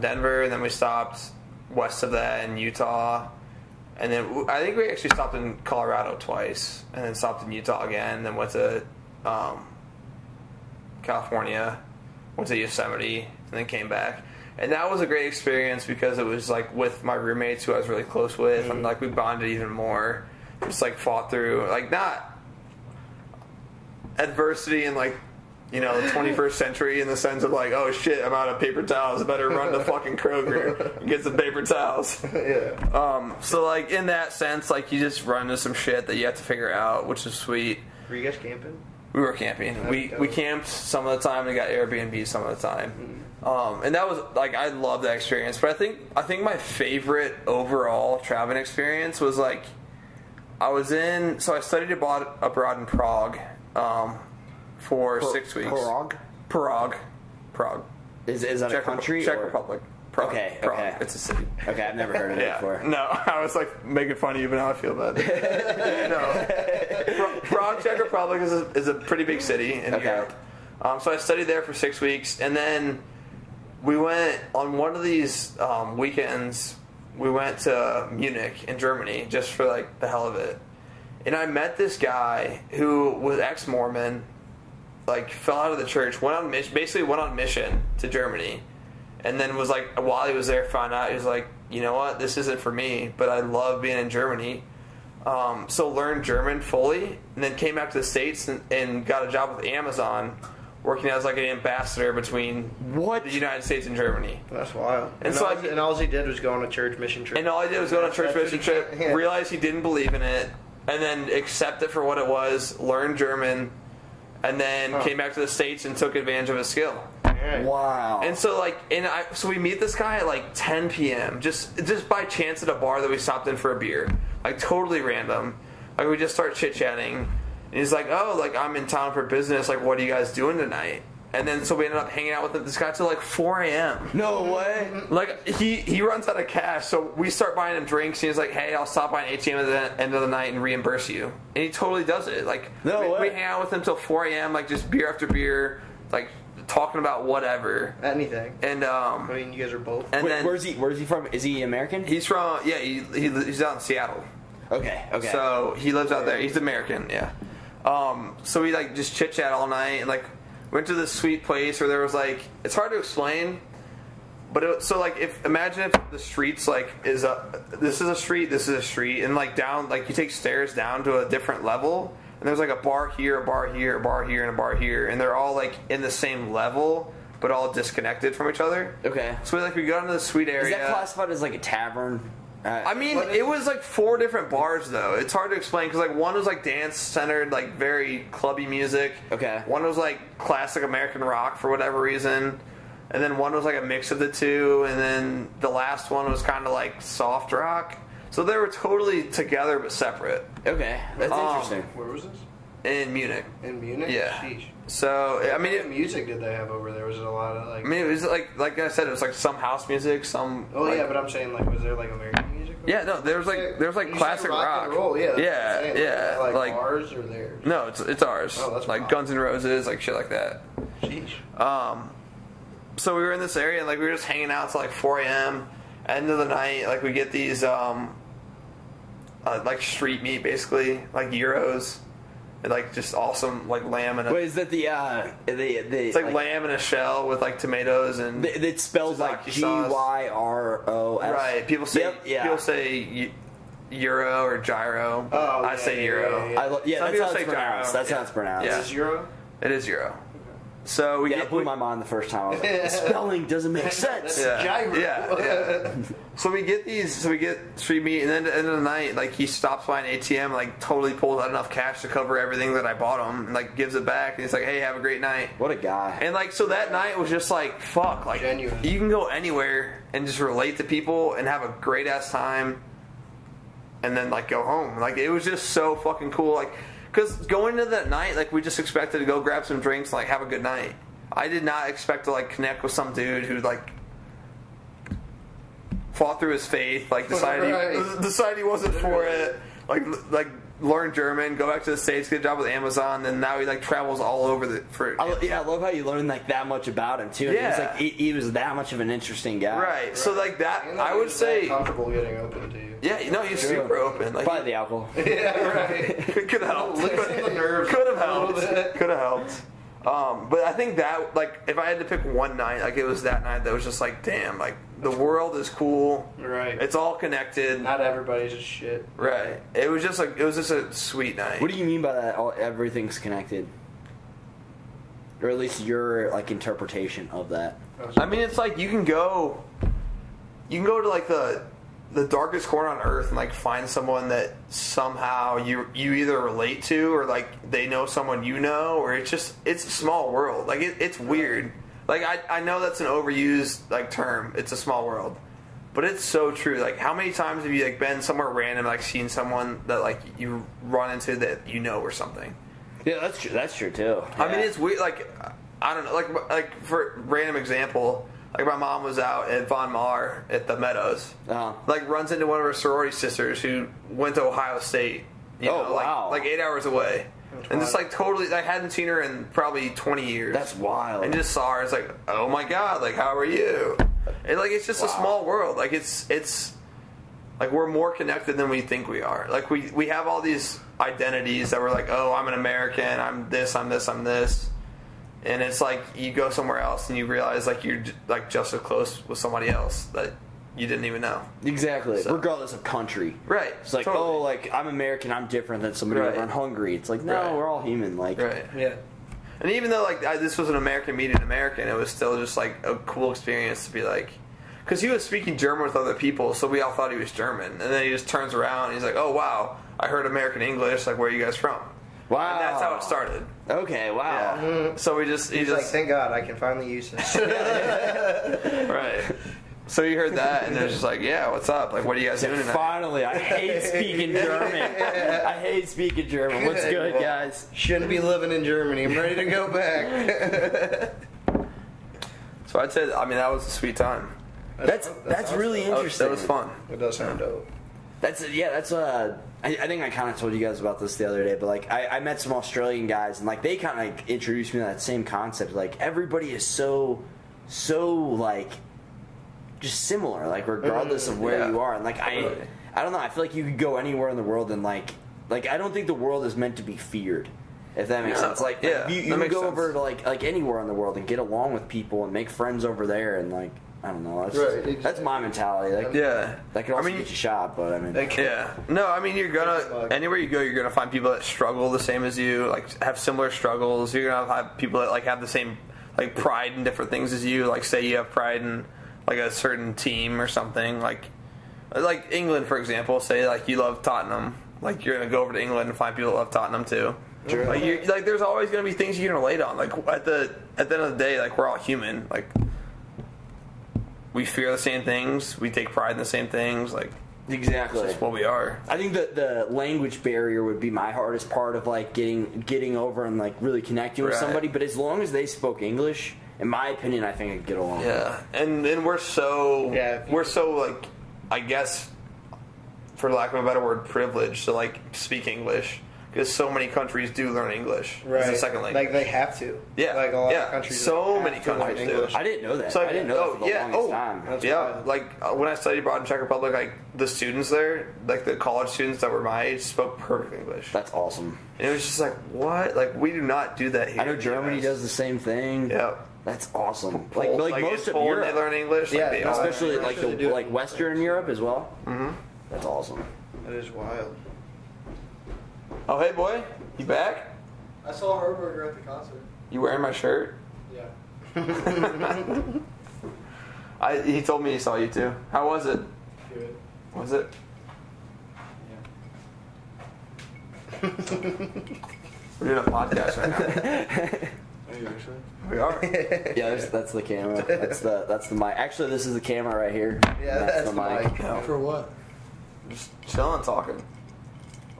Denver, and then we stopped west of that in Utah, and then I think we actually stopped in Colorado twice, and then stopped in Utah again, and then went to California, went to Yosemite, and then came back. And that was a great experience because it was like with my roommates who I was really close with, and like we bonded even more. Just like fought through like not adversity and like the 21st century in the sense of like, oh shit, I'm out of paper towels. I better run to fucking Kroger and get some paper towels. Yeah. So like in that sense, like you just run into some shit that you have to figure out, which is sweet. Were you guys camping? We were camping. We camped some of the time. We got Airbnb some of the time. And that was like, I love that experience. But I think my favorite overall traveling experience was like, I studied abroad in Prague for 6 weeks. Prague. Is that a country? Czech Republic. Prague. Okay. It's a city. Okay, I've never heard of it before. No, I was like making fun of you, but now I feel bad. No. Prague, Czech Republic is a pretty big city in Europe. So I studied there for 6 weeks, and then we went on one of these weekends. We went to Munich in Germany just for like the hell of it, and I met this guy who was ex-Mormon, like fell out of the church, went on mission to Germany. And then was like, while he was there, found out, he was like, you know what, this isn't for me, but I love being in Germany. So learned German fully, and then came back to the States and got a job with Amazon, working as like an ambassador between the United States and Germany. That's wild. And all he did was go on a church mission trip. And all I did was go on a church mission trip, realized he didn't believe in it, and then accept it for what it was, learn German, and then came back to the States and took advantage of his skill. Wow. And so so we meet this guy at like 10 p.m. just by chance at a bar that we stopped in for a beer, like totally random. Like we just start chit chatting, and he's like, "Oh, like I'm in town for business. Like, what are you guys doing tonight?" And then so we ended up hanging out with this guy till like 4 a.m. No way. Like he runs out of cash, so we start buying him drinks. And he's like, "Hey, I'll stop by an ATM at the end of the night and reimburse you." And he totally does it. Like we hang out with him till 4 a.m. Like just beer after beer, like talking about whatever, anything. And I mean, you guys are both. And then where's he from? Is he American? He's from he's out in Seattle. Okay. So he lives out there. He's American. Yeah. So we like just chit chat all night and like went to this sweet place where there was like, it's hard to explain, but imagine if the streets like this is a street, and like down, like you take stairs down to a different level. And there's like a bar here, a bar here, a bar here, and a bar here, and they're all like in the same level, but all disconnected from each other. Okay. So we got into the suite area. Is that classified as like a tavern? I mean, it was like 4 different bars though. It's hard to explain because like one was like dance centered, like very clubby music. Okay. One was like classic American rock for whatever reason, and then one was like a mix of the two, and then the last one was kind of like soft rock. So they were totally together but separate. Okay, that's interesting. Where was this? In Munich. In Munich? Yeah. Sheesh. So I mean, what music did they have over there? Was it a lot of like? I mean, it was like I said, it was like some house music, some. Oh yeah, but I'm saying like, was there like American music? Yeah, no, there was like classic rock. And roll, yeah. Yeah. Like ours or theirs? No, it's ours. Oh, that's like wild. Guns N' Roses, like shit like that. Sheesh. So we were in this area, and like we were just hanging out till like 4 a.m. End of the night, like we get these like street meat, basically, like gyros. And like just awesome, like lamb and Wait, is that the it's like lamb in a shell with like tomatoes and it's spelled like Gyros. Right. People say Euro or gyro. Oh, I say Euro. Yeah. Some people say gyro. That's how it's pronounced. Yeah. Is this Euro? It is Euro. So we it blew my mind the first time. I was like, the spelling doesn't make sense. Gyro. Yeah. So we get street meat, and then at the end of the night, like he stops by an ATM, like totally pulls out enough cash to cover everything that I bought him, and like gives it back, and he's like, "Hey, have a great night." What a guy. And like so that night was just like fuck, like genuine. You can go anywhere and just relate to people and have a great ass time, and then like go home. Like it was just so fucking cool, like. Because going into that night, like, we just expected to go grab some drinks and, like, have a good night. I did not expect to, like, connect with some dude who, like, fought through his faith, like, decided he wasn't for it, like, learn German, go back to the States, get a job with Amazon, and now he, like, travels all over I love how you learned, like, that much about him, too. Yeah. It's like, he was that much of an interesting guy. Right. So, like, that, and I would say... comfortable getting open to you. Yeah, you know, he's super open. Like, probably the alcohol. Yeah, right. Could have helped. Loosen the nerves. Could have helped. Could have helped. But I think that, like, if I had to pick one night, like, it was that night that was just like, damn, like, the world is cool. Right. It's all connected. Not everybody's just shit. Right. It was just a sweet night. What do you mean by that? Everything's connected. or at least your like interpretation of that. I mean, it's like you can go to like the darkest corner on earth and like find someone that somehow you either relate to or like they know someone you know, or it's a small world. Like it's weird. Like I know that's an overused like term. It's a small world, but it's so true. Like how many times have you like been somewhere random, like seen someone that like you run into that you know or something? Yeah, that's true. That's true too. I mean, it's weird. Like I don't know. Like for random example, like my mom was out at Von Maur at the Meadows. Like runs into one of her sorority sisters who went to Ohio State. You know, wow. Like 8 hours away. And just like totally, I hadn't seen her in probably 20 years. That's wild. And just saw her. It's like, oh my god, like how are you? And like it's just a small world. Like it's like we're more connected than we think we are. Like we have all these identities that we're like, oh, I'm an American, I'm this, I'm this, I'm this. And it's like you go somewhere else and you realize like you're like just as close with somebody else that you didn't even know. Exactly. So. Regardless of country. Right. It's like, totally. oh, like I'm American, I'm different than somebody over in Hungary. It's like, no, we're all human. Like, right. Yeah. And even though like this was an American meeting American, it was still just like a cool experience to be like, because he was speaking German with other people, so we all thought he was German, and then he just turns around and he's like, oh wow, I heard American English. Like, where are you guys from? wow. And that's how it started. Okay. Wow. Yeah. So he's like, thank God, I can finally use this. Right. So you heard that, and they're just like, yeah, what's up? Like, what are you guys doing tonight? Finally, I hate speaking German. I hate speaking German. What's good, guys? Shouldn't be living in Germany. I'm ready to go back. So I'd say, I mean, that was a sweet time. That's really interesting. That was fun. It does sound dope. I think I kind of told you guys about this the other day, but like I met some Australian guys, and like they kind of like introduced me to that same concept. Like everybody is so like just similar, like regardless of where you are. And like I don't know, I feel like you could go anywhere in the world and like I don't think the world is meant to be feared, if that makes sense. Like you can go over to like anywhere in the world and get along with people and make friends over there, and like I don't know, that's my mentality. Like, that could also get you shot, but I mean, no, I mean, you're gonna anywhere you go, you're gonna find people that struggle the same as you, like have similar struggles. You're gonna have people that like have the same like pride in different things as you. Like say you have pride in like a certain team or something, like England, for example. Say like you love Tottenham, like you're gonna go over to England and find people that love Tottenham too. Sure. Like there's always gonna be things you can relate on. Like at the end of the day, like we're all human. Like we fear the same things, we take pride in the same things. Like exactly, that's what we are. I think that the language barrier would be my hardest part of like getting over and like really connecting with somebody. But as long as they spoke English, in my opinion, I think I could get along. Yeah, and we're so like, I guess, for lack of a better word, privileged to like speak English, because so many countries do learn English as a second language. Like they have to. Yeah, like a lot of countries. So many countries do. I didn't know that. So, I didn't know that for the longest time. Yeah, like when I studied abroad in Czech Republic, like the students there, like the college students that were my age, spoke perfect English. That's awesome. And it was just like, what? Like we do not do that here. I know Germany does the same thing. Yeah. That's awesome. Like most of Poland, Europe, they learn English. Yeah, like especially like Western Europe as well. Mm-hmm. That's awesome. That is wild. Oh, hey, boy, you back? I saw Herberger at the concert. You wearing my shirt? Yeah. He told me he saw you too. How was it? Good. Was it? Yeah. We're doing a podcast right now. Are you actually? We are. Yeah, that's the camera. That's the mic. Actually, this is the camera right here. Yeah, that's the mic. No. For what? Just chilling, talking.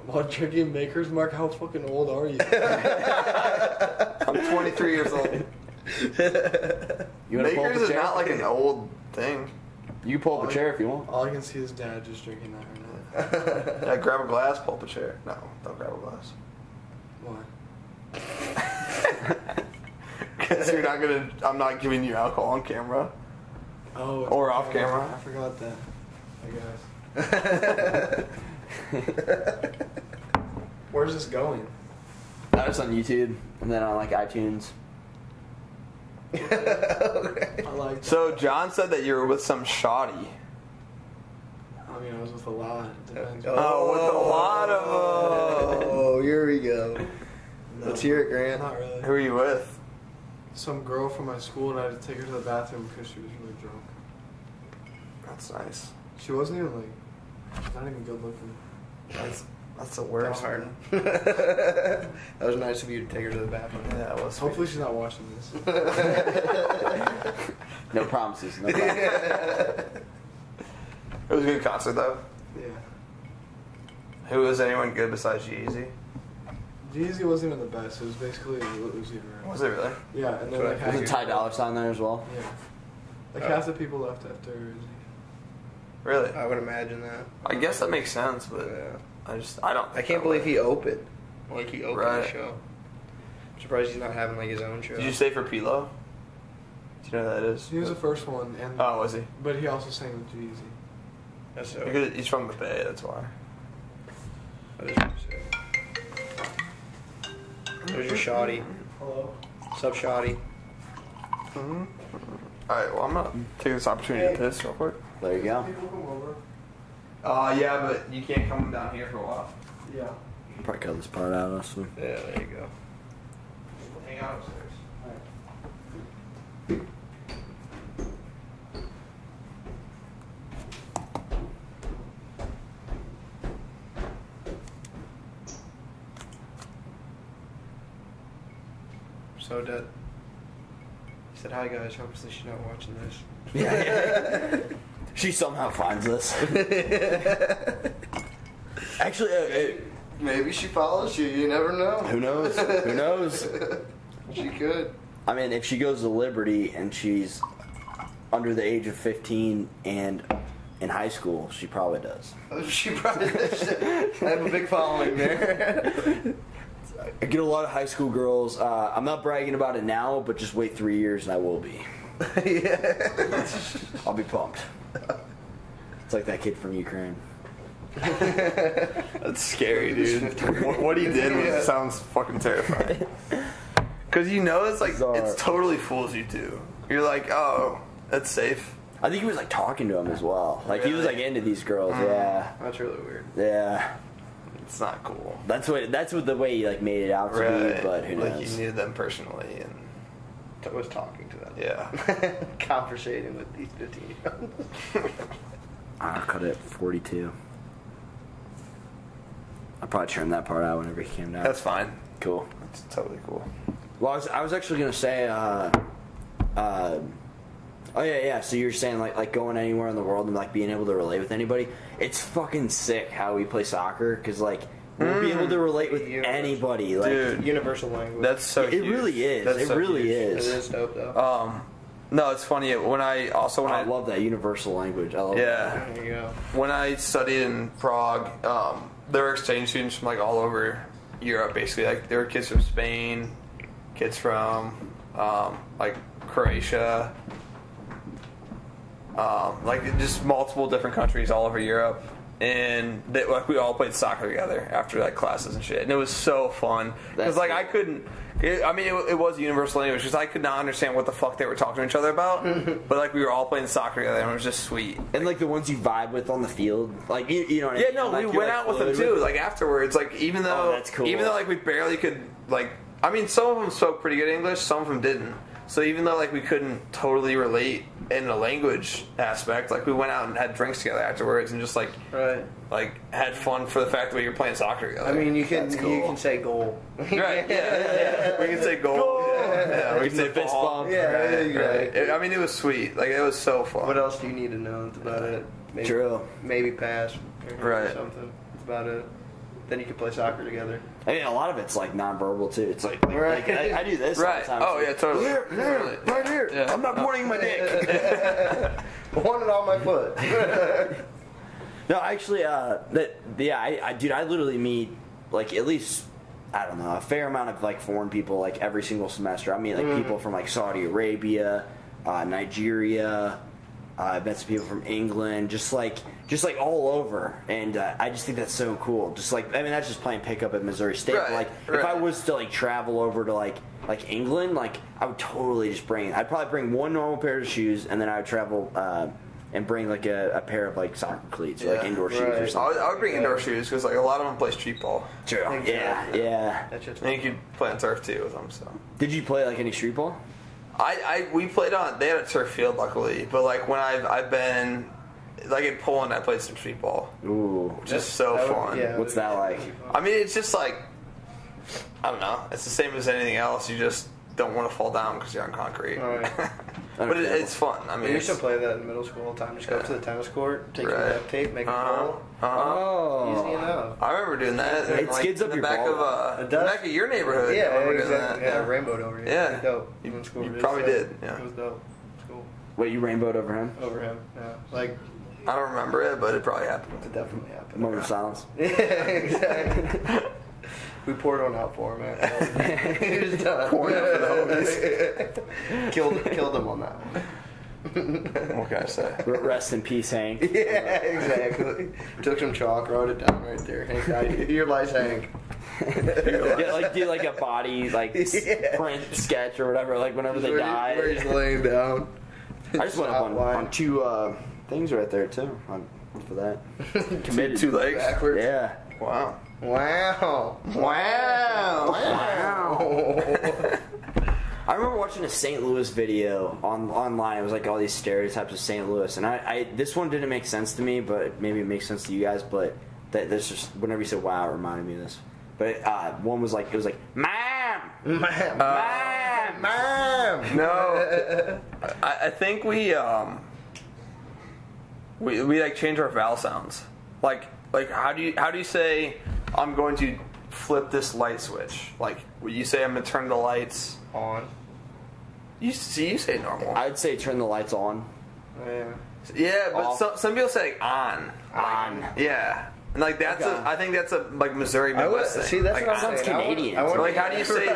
What, drinking Maker's Mark? How fucking old are you? I'm 23 years old. You wanna pull up Makers a is chair? not like an old thing. You can pull up a chair if you want. All I can see is Dad just drinking that right now. Yeah, grab a glass, pull up a chair. No, don't grab a glass. Why? Because I'm not giving you alcohol on camera. Oh. Or off camera. I forgot that. I guess. Where's this going? It's on YouTube and then on like iTunes. Okay. I like that. So John said that you were with some shoddy. I mean, I was with a lot. It depends. Oh, with a lot of Oh, here we go. Let's hear it, Grant. Not really. Who are you with? some girl from my school, and I had to take her to the bathroom because she was really drunk. That's nice. She wasn't even like, she's not even good looking. That's the worst. Hard. That was nice of you to take her to the bathroom. Yeah, it was. Hopefully she's not watching this. No promises. No promises. It was a good concert though. Yeah. Who was anyone good besides Jeezy? Jeezy wasn't even the best. It was basically Uzi Vert. Was it really? Yeah, and then like Was half, it Ty Dolla $ign there as well? yeah, like half the people left after Uzi. Really? I would imagine that. I guess that makes sense, but Yeah. I don't. I can't believe he opened. Like he opened Right. the show. I'm surprised he's not having like his own show. Did you stay for P-Lo? Do you know who that is? He was the first one, and Oh, was he? but he also sang with Jeezy. That's so. Because he's from the Bay, that's why. That is pretty sick. There's your shoddy. Hello. Sup, shoddy? Alright, well, I'm gonna take this opportunity to piss real quick. There you go. People come over. Yeah, but you can't come down here for a while. Yeah. Probably cut this part out, honestly. Yeah, there you go. We'll hang out upstairs. So dead. He said, "Hi guys. Hopefully she's not watching this." Yeah. She somehow finds this. Actually, Maybe she follows you. You never know. who knows? Who knows? She could. I mean, if she goes to Liberty and she's under the age of 15 and in high school, she probably does. She probably does. I have a big following there. I get a lot of high school girls. I'm not bragging about it now, but just wait 3 years and I will be. Yeah. I'll be pumped. It's like that kid from Ukraine. That's scary, dude. What he did sounds fucking terrifying. Because you know it's like, Bizarre. it's totally fools you too. You're like, oh, that's safe. I think he was like talking to him as well. Like he was like into these girls. Yeah, That's really weird. yeah. It's not cool. That's what the way he like made it out to be. But who Like knows? you knew them personally, and I was talking to them. yeah. Conversating with these 15-year-olds. I'll cut it 42. I'll probably trim that part out whenever he came down. That's fine. cool. That's totally cool. Well, I was actually gonna say, oh yeah. So you're saying like going anywhere in the world and like being able to relate with anybody. It's fucking sick how we play soccer because like we'll be able to relate with anybody. Like, Dude. Universal language. That's so it huge. really is. That's It so really huge. It is. is dope though. No, it's funny. When I love that universal language. I love yeah. There you go. When I studied in Prague, there were exchange students from like all over Europe. Basically, like there were kids from Spain, kids from like Croatia, like just multiple different countries all over Europe, and they, like we all played soccer together after like classes and shit, and it was so fun because like I couldn't. It was a universal language because I could not understand what the fuck they were talking to each other about, but like we were all playing soccer together and it was just sweet. And like the ones you vibe with on the field, like you know what I Yeah, mean? no, Like, we you're, went like, out with them fluid too. Like afterwards, like even though that's cool. even though like we barely could like, I mean, some of them spoke pretty good English, some of them didn't. So even though like we couldn't totally relate in a language aspect, like we went out and had drinks together afterwards and just like had fun for the fact that we were playing soccer together. I mean, you can That's cool. you can say goal. Right? Yeah. We can say goal. Yeah, we can say fist ball. bump. Yeah, Right. I mean, it was sweet. Like it was so fun. What else do you need to know? That's about it. Maybe, True. Maybe pass. Or Right. Something. That's about it. Then you can play soccer together. I mean, a lot of it's like nonverbal too. It's like Right. I do this Right. all the time. Oh yeah, totally. Here, right here. Yeah. I'm not pointing my dick. One it on my foot. No, actually, I literally meet like at least I don't know a fair amount of like foreign people like every single semester. I meet like people from like Saudi Arabia, Nigeria. I've met some people from England, just like all over, and I just think that's so cool. Just like I mean, that's just playing pickup at Missouri State. Right, But, like if I was to like travel over to like England, like I would totally just I'd probably bring one normal pair of shoes, and then I would travel and bring like a pair of like soccer cleats or like indoor shoes or right. something. I would bring indoor shoes because like a lot of them play street ball. True. Exactly. Yeah. That's just And you could play on turf too with them. So Did you play like any street ball? We played on. They had a turf field, luckily, but like when I've been, like in Poland, I played some street ball. Ooh, which is so fun. Yeah, what's that like? I mean, it's just like, I don't know. It's the same as anything else. You just don't want to fall down because you're on concrete. Oh, yeah. But it's fun. I mean, we used to play that in middle school all the time. Just go up to the tennis court, take your duct tape, make a pole. Oh, Easy enough. I remember doing that. It skids up in the your back ball. of the back of your neighborhood. I Yeah, remember doing exactly. that. Yeah, rainbowed over here. Yeah. Pretty dope. You It was probably dope. did. Yeah. It was dope. It's cool. Wait, you rainbowed over him? Over him. Yeah. Like, I don't remember it, but it probably happened. it definitely happened. Moment of silence. Yeah, exactly. We poured one out for him, man. He was done. Pouring out for the homies. Killed him on that one. What can I say? Rest in peace, Hank. Yeah, exactly. Took some chalk, wrote it down right there. Hank, your life's Hank. Do like a body print sketch or whatever. Like whenever they die. Where he's laying down. I just went up on two things right there too. For that. Committed. Two legs. Backwards. Yeah. Wow. Wow. I remember watching a St. Louis video online. It was like all these stereotypes of St. Louis, and I this one didn't make sense to me, but maybe it makes sense to you guys. But this just whenever you said "wow," it reminded me of this. But one was like "ma'am, ma'am, ma'am." No, I think we like change our vowel sounds. Like how do you say I'm going to flip this light switch? Like you say I'm gonna turn the lights On. You say normal. I'd say turn the lights on. Yeah. Yeah, but Off. some people say on. On. Yeah. And like that's Okay. I think that's a like Missouri Midwest thing. See, that's like, what I'm sounds saying. Canadian. I want Like how do you say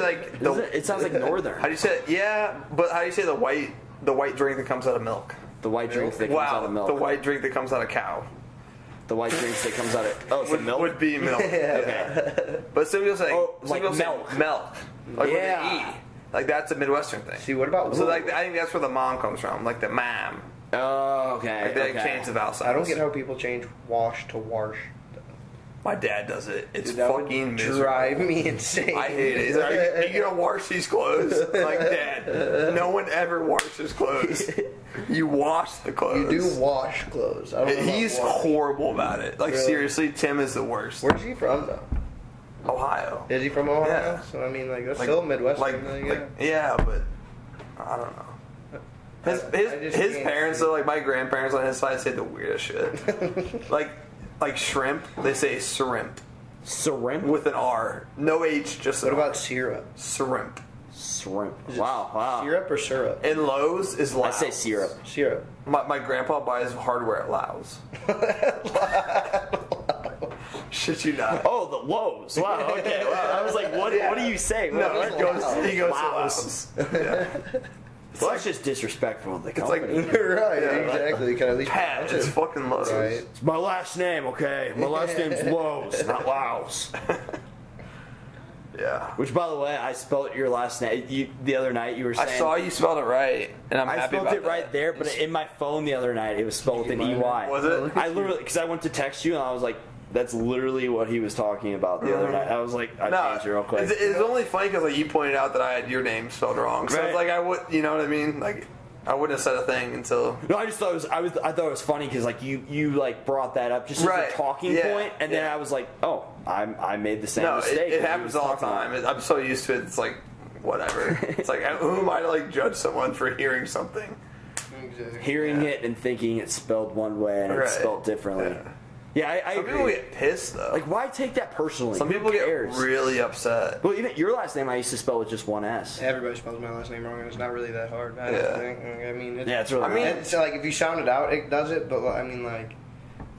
like It sounds like northern. how do you say yeah, but how do you say the white drink that comes out of milk? The white drink that comes out of milk. The white drink that comes out of cow. The white drinks that comes out of it's milk. Would be milk. Okay. But some people say like milk. Milk. Like Yeah. with an E. Like that's a Midwestern thing. See, what about So like I think that's where the mom comes from, like the mom. Oh, okay. Like they okay. change the vowel sounds. I don't get how people change wash to wash. My dad does it. It's That would fucking miserable. drive me insane. I hate it. He's like, are you gonna wash these clothes? I'm like, Dad, no one ever washes clothes. You wash the clothes. You do wash clothes. I don't know He's about wash. horrible about it. Like Really? seriously, Tim is the worst. Where's he from, though? Ohio. Is he from Ohio? Yeah. So, I mean, like, that's Like- still Midwestern. Like, yeah, but I don't know. I just His can't parents, see- though, like my grandparents on his side, say the weirdest shit. like shrimp, they say shrimp Shrimp. with an R, no H, just What an about R. syrup? Shrimp? Shrimp. Is it Wow. Syrup or syrup? In Lowe's is I Lowe's. say syrup. Syrup. My grandpa buys hardware at Lowe's. Shit you not. Oh, the Lowe's. Wow. Okay. Wow. I was like, what? Yeah. What do you say? No, What? he goes Lowe's. to Lowe's. Yeah. Well, that's just disrespectful of the like- company. Right, Yeah, exactly. Can I at least Pat, pronounce it's it? fucking Lowe's. Right. It's my last name, okay? My last name's Lowe's, not Lowe's. Yeah. Which, by the way, I spelled your last name. The other night you were saying. I saw you spelled it right, and I'm I happy spelled about it right that. there, but in my phone the other night it was spelled with an EY. Was it? I literally, because I went to text you and I was like, that's literally what he was talking about the other night. I was like, I changed it real quick. It's only funny because like you pointed out that I had your name spelled wrong. So Right. it's like I would, you know what I mean? Like I wouldn't have said a thing until. No, I just thought I thought it was funny because like you like brought that up just as Right. a talking Yeah. point, and then Yeah. I was like, oh, I made the same No, mistake. it that he happens was all the talking time. about. I'm so used to it. It's like whatever. It's like who am I to like judge someone for hearing something? Exactly. Hearing it and thinking it's spelled one way and Right. it's spelled differently. Yeah, I Some people agree. get pissed though. Like, why take that personally? some Who people cares? get really upset. Well, even your last name I used to spell with just one S. Everybody spells my last name wrong, and it's not really that hard. I Yeah. don't think. I mean, Yeah, it's really. I mean, it's like if you sound it out, it does it. But I mean, like,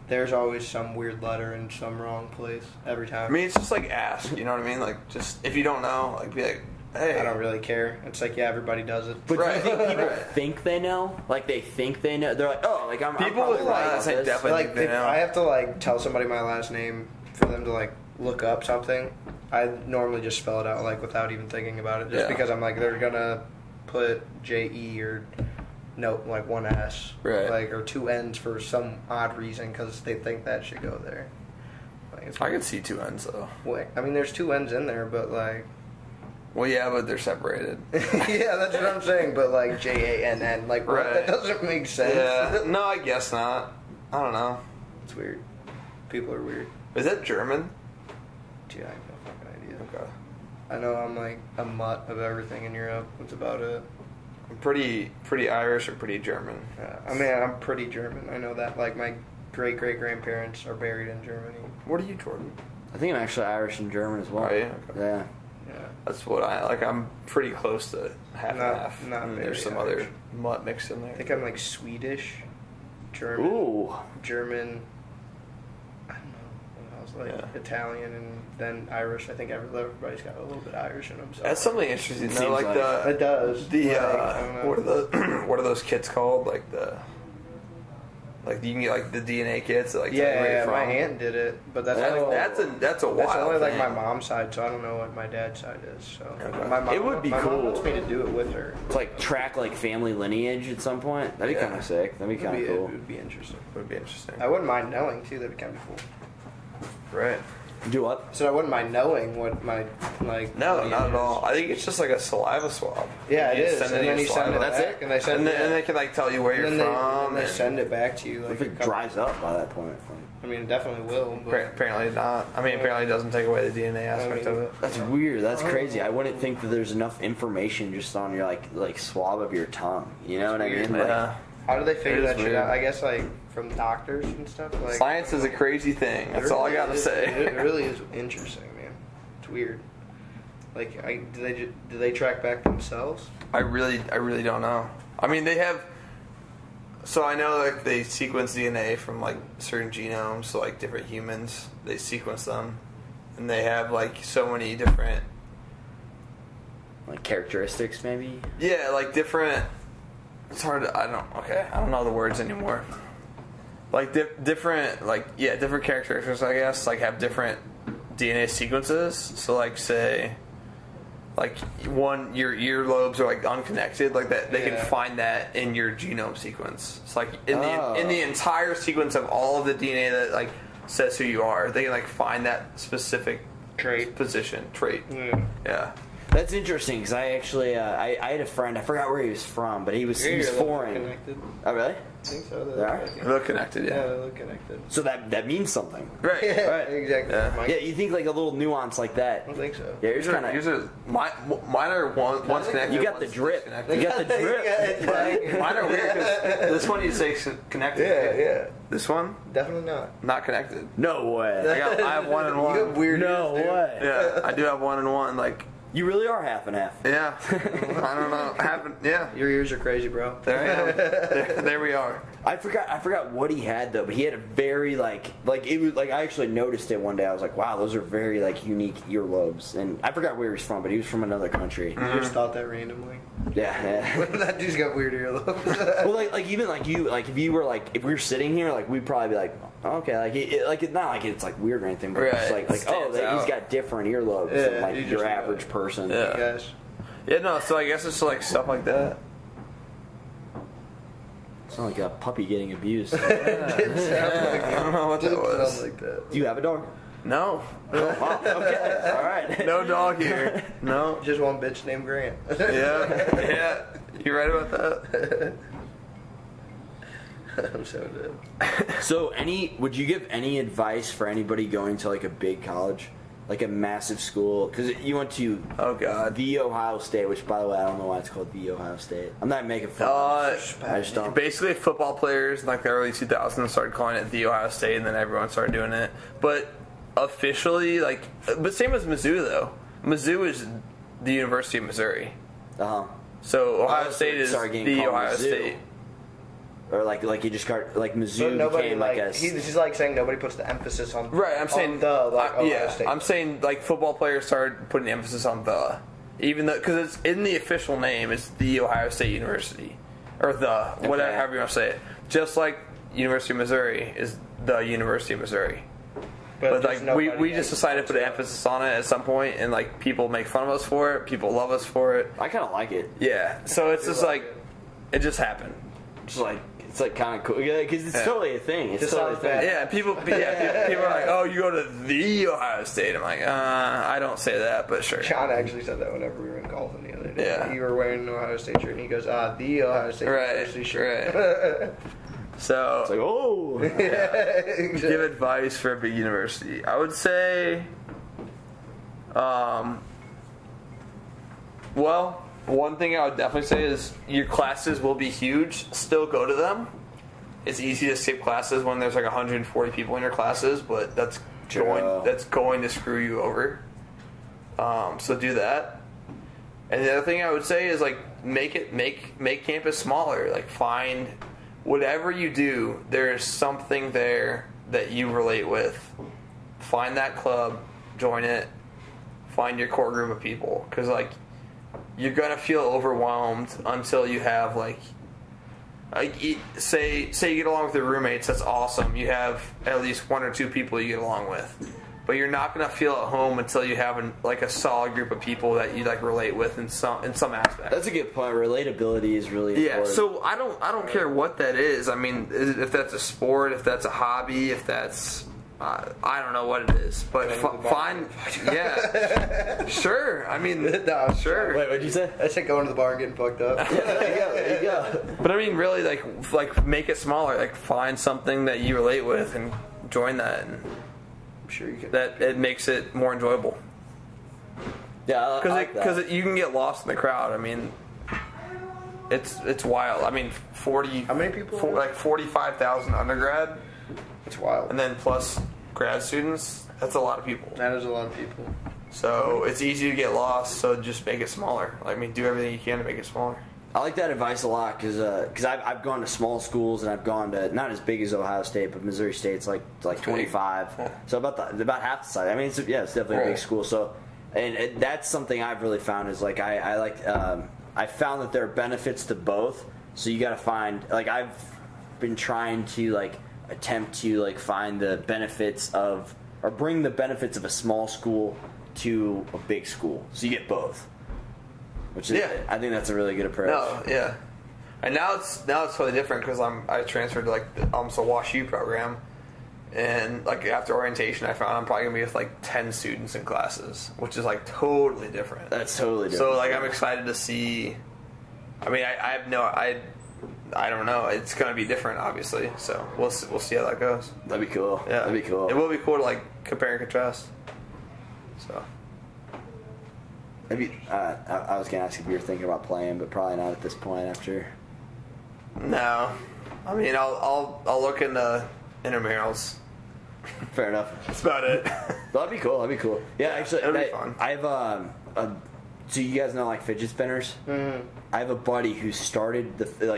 there's always some weird letter in some wrong place every time. I mean, it's just like ask. You know what I mean? Like just if you don't know, like be like, hey. I don't really care. It's like, yeah, everybody does it. But do Right. you think people Right. think they know? Like they think they know? They're like, oh, like I'm. People I'm with probably right last about name this. definitely Like, think they if know. I have to like tell somebody my last name for them to like look up something, I normally just spell it out like without even thinking about it, just Yeah. because I'm like they're gonna put JE or no, like one S, Right. like or two N's for some odd reason because they think that should go there. Like, it's I could see two ends though. I mean, there's two N's in there, but like Well, yeah, but they're separated. Yeah, that's what I'm saying. But like Jann, like what? Right. That doesn't make sense. Yeah. No, I guess not. I don't know. It's weird. People are weird. Is that German? Dude, I have no fucking idea. Okay. I know I'm like a mutt of everything in Europe. That's about it. I'm pretty Irish or pretty German. I mean, I'm pretty German. I know that. Like my great grandparents are buried in Germany. What are you, Jordan? I think I'm actually Irish and German as well. Are you? Okay. Yeah. Yeah. That's what I like. I'm pretty close to half and half. Not And very there's some Irish. other mutt mixed in there. I think I'm like Swedish, German, Ooh. German. I don't know what else. Like Yeah. Italian and then Irish. I think everybody's got a little bit Irish in them. So. That's something interesting. It though. seems Like like the It does. the Like, I don't know. what are the what are those kits called? Like you can get like the DNA kits. That, like tell you where Yeah, you're my from. aunt did it, but that's That's only, that's a that's wild only like thing. my mom's side, so I don't know what my dad's side is. So Okay. my mom, It would be my cool. mom wants me to do it with her. To like track like family lineage at some point. That'd be Yeah. kind of sick. That'd be kind of It cool. would be interesting. Would be interesting. I wouldn't mind knowing too. That'd be kind of cool. Right. Do what? So I wouldn't mind knowing what my like. No, lineage not at is. all. I think it's just like a saliva swab. Yeah, it You is. send And in then your you send it saliva. That's back, it? and they send And it. then they can like tell you where you're and then from. they and send it back to you. Like If a it couple- dries up by that point. I mean, it definitely will. But Apparently not. I mean, apparently it doesn't take away the DNA aspect of it. That's weird. That's crazy. I wouldn't think that there's enough information just on your like swab of your tongue. You know what I mean? Like, Yeah. how do they figure It is that shit weird. out? I guess like from doctors and stuff. Like Science is a crazy thing. It That's all I really gotta is- say. It really is interesting, man. It's weird. Like, do they track back themselves? I really don't know. I mean, they have. So I know like they sequence DNA from like certain genomes, so like different humans, they sequence them, and they have like so many different. like characteristics, maybe. Yeah, like different. It's hard. I don't know the words anymore. Like different, like yeah, different characteristics. I guess like have different DNA sequences. So like say. Like your earlobes are like unconnected, like that. They Yeah. can find that in your genome sequence. It's like in Oh. the entire sequence of all of the DNA that like says who you are. They can like find that specific Trait. trait. Yeah. Yeah. That's interesting because I actually I had a friend. I forgot where he was from, but he was foreign. Connected. Oh really? I think so. They are? They look connected. Yeah, Yeah. they look connected. So that means something. Right. Yeah, Right. exactly. Yeah. Mine- Yeah, you think like a little nuance like that. I don't think so. Yeah, yours kind of. Mine are one's connected. You got the one's drip. disconnected. You got the drip. Mine are weird because this one you say connected. Yeah, yeah. This one Definitely not. not connected. No way. I have one and You one. got weird No ears, dude. way. Yeah, I do have one and one. Like, You really are half and half. yeah, I don't know. Yeah, Your ears are crazy, bro. there I am. There we are. I forgot what he had though, but he had a very like it was like I actually noticed it one day. I was like, wow, those are very like unique earlobes, and I forgot where he was from, but he was from another country. You just thought that randomly. Yeah. That dude's got weird earlobes. Well, like even like you, like if you were like if we were sitting here, like we'd probably be like, oh, okay, like it's not like it's like weird or anything, but it's Right. like oh, Stands he's out. got different earlobes Yeah, than like you your just know average it. person. Yeah. Guys. Yeah, no. So I guess it's like stuff like that. It's not like a puppy getting abused. Didn't sound like I don't know what that Didn't was. sound like that. Do you have a dog? No, Oh, wow. Okay. All right. no dog here. No. Just one bitch named Grant. Yeah. You right about that? I'm so dead. So, would you give any advice for anybody going to like a big college, like a massive school? Because you went to Oh God. the Ohio State, which by the way, I don't know why it's called the Ohio State. I'm not making fun. I just don't. Basically, football players in like the early 2000s started calling it the Ohio State, and then everyone started doing it. But officially, like, but same as Mizzou though. Mizzou is the University of Missouri, Uh-huh. so Ohio so State it is started getting the called Ohio Mizzou. State. Or like you just got like Mizzou But nobody became like like a. he's like saying nobody puts the emphasis on Right, I'm on saying the like Ohio yeah. State. I'm saying like football players started putting the emphasis on the, even though because it's in the official name, it's the Ohio State University, or the whatever however you want to say it. Just like University of Missouri is the University of Missouri. But just like we nobody just decided to put an emphasis on it at some point, and like people make fun of us for it. People love us for it. I kind of like it. Yeah, so it's just like it. it just happened. It's like kind of cool because it's totally a thing. It's Just totally a sounds thing. bad. Yeah, people are like, oh, you go to the Ohio State. I'm like, I don't say that, but sure. John actually said that whenever we were in golfing the other day. Yeah. You were wearing an Ohio State shirt, and he goes, the Ohio State University shirt. Right. So, It's like, oh. give advice for a big university. I would say, well, one thing I would definitely say is your classes will be huge. Still go to them. It's easy to skip classes when there's like 140 people in your classes, but that's going to screw you over. So do that. And the other thing I would say is like make campus smaller. Like find whatever you do, there's something there that you relate with. Find that club, join it, find your core group of people, because like you're gonna feel overwhelmed until you have say you get along with your roommates. That's awesome. You have at least one or two people you get along with. But you're not gonna feel at home until you have a solid group of people that you like relate with in some aspect. That's a good point. Relatability is really important. Yeah. So I don't care what that is. I mean, if that's a sport, if that's a hobby, if that's I don't know what it is, but find sure. I mean, No, sure. Wait, what'd you say? I said going to the bar and getting fucked up. There you go. But I mean, really, like make it smaller. Like find something that you relate with and join that. And I'm sure you can. that it makes it more enjoyable. Yeah, I like that. Because you can get lost in the crowd. I mean, it's wild. I mean, 40. How many people? Like 45,000 undergrad, It's wild. and then plus grad students. That's a lot of people. That is a lot of people. So it's easy to get lost. So just make it smaller. I mean, do everything you can to make it smaller. I like that advice a lot because I've gone to small schools and I've gone to not as big as Ohio State, but Missouri State's like 25, so about half the size. I mean, it's definitely a big school. So, and that's something I've really found is like I found that there are benefits to both. So you got to find I've been trying to attempt to find the benefits of or bring the benefits of a small school to a big school, so you get both. Which is, I think that's a really good approach. No, yeah. And now it's totally different because I transferred to the almost a Wash U program, and after orientation, I found I'm probably gonna be with 10 students in classes, which is totally different. That's totally different. So I'm excited to see. I mean, I don't know. It's gonna be different, obviously. So we'll see how that goes. That'd be cool. Yeah, That'd be cool. It will be cool to compare and contrast. So. Maybe I was gonna ask if you were thinking about playing, but probably not at this point. After. No, I mean I'll look into intramurals. Fair enough. That's about it. That'd be cool. That'd be cool. Yeah, actually, that'd be fun. I have so you guys know fidget spinners? Mm-hmm. I have a buddy who started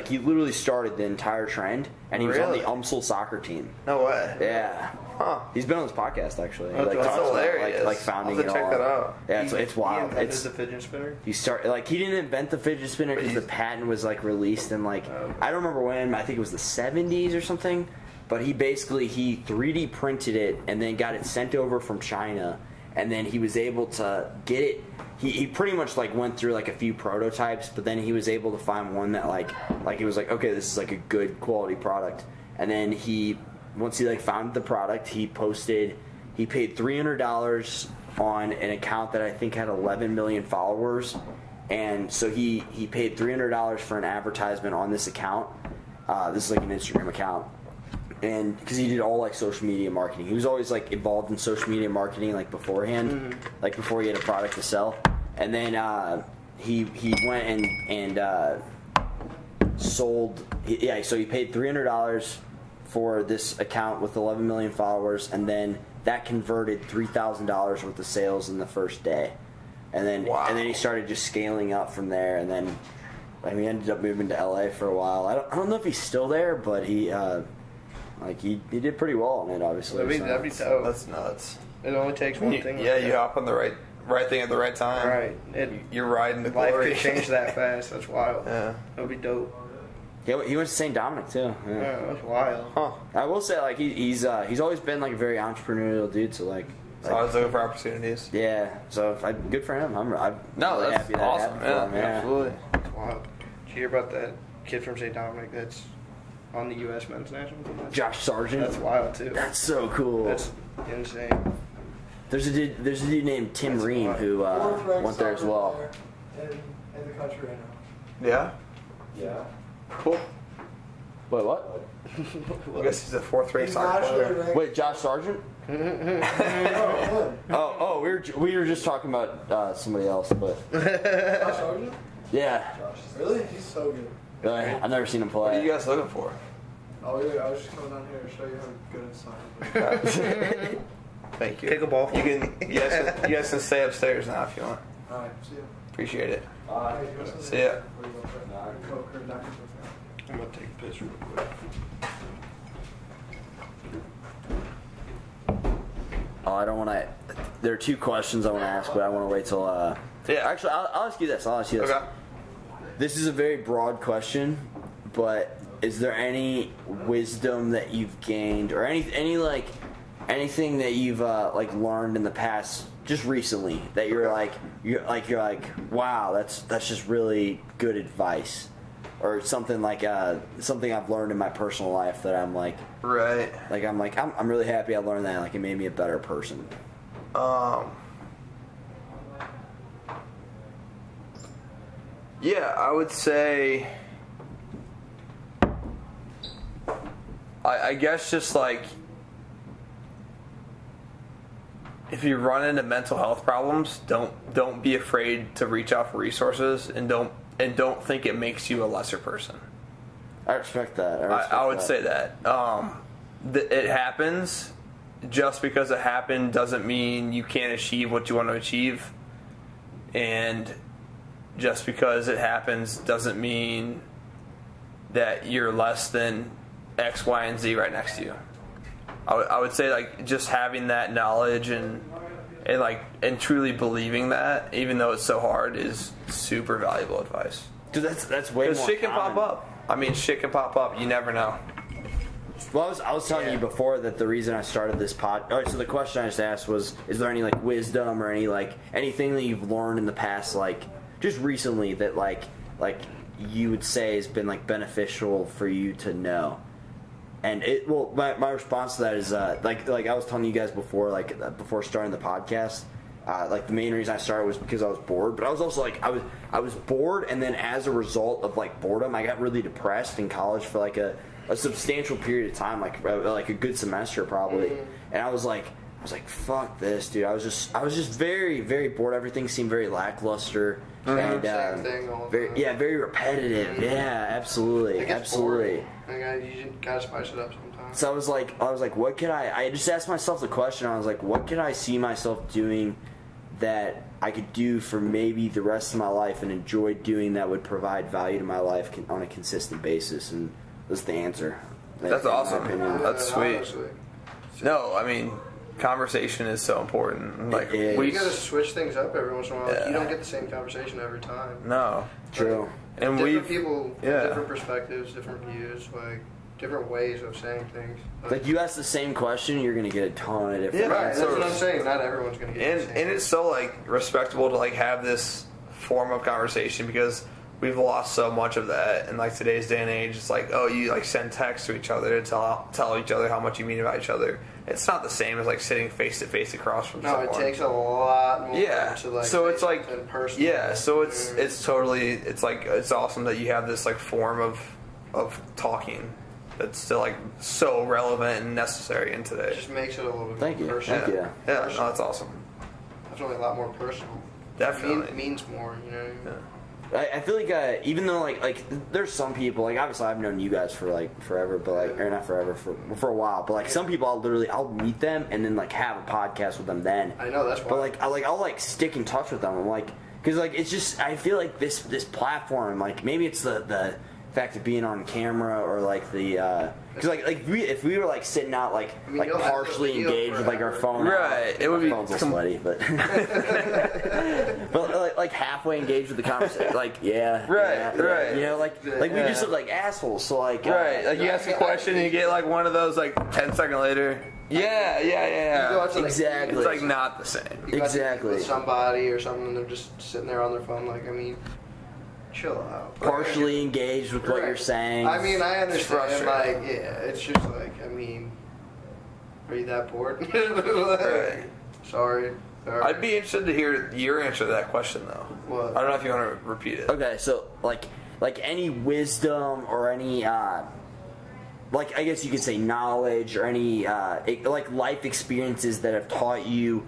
he literally started the entire trend, and he was on the UMSL soccer team. No way. Yeah. Huh. He's been on this podcast actually. That's hilarious. Founding I'll have to check that out. Yeah, it's wild. He invented the fidget spinner? He he didn't invent the fidget spinner because the patent was released in I don't remember when. I think it was the 70s or something. But he 3D printed it and then got it sent over from China, and then he was able to get it. He pretty much went through a few prototypes, but then he was able to find one that he was okay, this is a good quality product. And then once he found the product, he paid $300 on an account that I think had 11 million followers, and so he paid $300 for an advertisement on this account. This is an Instagram account. And because he did all social media marketing, he was always involved in social media marketing beforehand, before he had a product to sell. And then he went and sold. So he paid $300 for this account with 11 million followers, and then that converted $3,000 worth of sales in the first day. And then he started just scaling up from there, and then he ended up moving to LA for a while. I don't know if he's still there, but he. He did pretty well on it, obviously. That'd be dope. That's nuts. It only takes one thing. Yeah, you hop on the right thing at the right time. Right. You're riding the life glory. could change that fast. That's wild. Yeah. That'd be dope. He went to St. Dominic too. Yeah, that's wild. Huh. I will say, he's always been a very entrepreneurial dude. So I was looking for opportunities. Yeah. So good for him. I'm really that's happy that awesome. happened for him. Yeah. Absolutely. That's wild. Did you hear about that kid from St. Dominic that's on the U.S. men's national team. Josh Sargent. That's wild too. That's so cool. That's insane. There's a dude named Tim Ream who went there as well. In the country right now. Yeah. Yeah. Cool. Wait, what? I guess he's a 4th rate soccer player. Wait, Josh Sargent? We were just talking about somebody else, but Josh Sargent? yeah. Really? He's so good. Really? I've never seen him play. What are you guys looking for? Oh, I was just coming down here to show you how good it's signed. Thank you. Kick a ball. You guys can stay upstairs now if you want. Alright, see ya. Appreciate it. See ya. I'm gonna take a picture real quick. Oh, I don't want to. There are 2 questions I want to ask, but I want to wait till. Yeah. Actually, I'll ask you this. Okay. This is a very broad question, but is there any wisdom that you've gained, or anything that you've learned in the past, just recently, that you're like, wow, that's just really good advice, or something something I've learned in my personal life that I'm like, right, I'm really happy I learned that. Like, it made me a better person. Yeah, I would say, I guess just like, if you run into mental health problems, don't be afraid to reach out for resources, and don't think it makes you a lesser person. I respect that. I would say that. It happens. Just because it happened doesn't mean you can't achieve what you want to achieve. And just because it happens doesn't mean that you're less than X, Y, and Z right next to you. I would say, like, just having that knowledge and truly believing that, even though it's so hard, is super valuable advice. Dude, that's way more. Because shit can common. pop up. I mean, shit can pop up. You never know. Well, I was telling you before that the reason I started this pod. All right, so the question I just asked was: is there any wisdom or anything that you've learned in the past, just recently, that like you would say has been beneficial for you to know? And my response to that is like I was telling you guys before, before starting the podcast, the main reason I started was because I was bored. But I was also I was bored, and then as a result of boredom, I got really depressed in college for a substantial period of time, like a good semester probably. And I was like, fuck this, dude. I was just very, very bored. Everything seemed very lackluster. And Same thing all the time. very repetitive. Yeah, absolutely. You gotta spice it up sometimes. So I was like, what could I just asked myself the question. I was like, what could I see myself doing that I could do for maybe the rest of my life and enjoy doing that would provide value to my life on a consistent basis? And that's the answer. That's awesome. That's sweet. Honestly. No, I mean, conversation is so important. You gotta switch things up every once in a while. You don't get the same conversation every time. No. True. And different people, different perspectives, different views, different ways of saying things. You ask the same question, you're gonna get a ton of different. Right, answers. that's what I'm saying. Not everyone's gonna get the same. And it's so respectable to have this form of conversation, because we've lost so much of that in today's day and age. It's you send texts to each other to tell each other how much you mean about each other. It's not the same as sitting face to face across from someone. No, it takes a lot more to so it's in person. Yeah, so it's totally it's awesome that you have this form of talking that's still so relevant and necessary in today. It just makes it a little bit Thank more you. personal. Thank you. Yeah, no, that's awesome. Definitely a lot more personal. Definitely. It means more, you know. Yeah. I feel even though there's some people obviously I've known you guys for forever, but or not forever, for a while, but some people I'll meet them and then have a podcast with them then. I know, that's why. But I'll stick in touch with them. I'm because it's just, I feel this platform, maybe it's the fact of being on camera, or the because if we were sitting out partially engaged with our phone, right? It would be phones are sweaty, but but halfway engaged with the conversation, right. You know, we just look like assholes. So right, you ask a question and you get one of those 10 seconds later. Yeah. Exactly. It's not the same. You exactly. With somebody or something, and they're just sitting there on their phone. chill out. partially engaged with what Right. you're saying. I mean, I understand. frustrating. Like, yeah, it's just like, I mean, are you that bored? Right. Sorry. I'd be interested to hear your answer to that question, though. What? I don't know if you want to repeat it. Okay, so like any wisdom or any like I guess you could say knowledge or any like life experiences that have taught you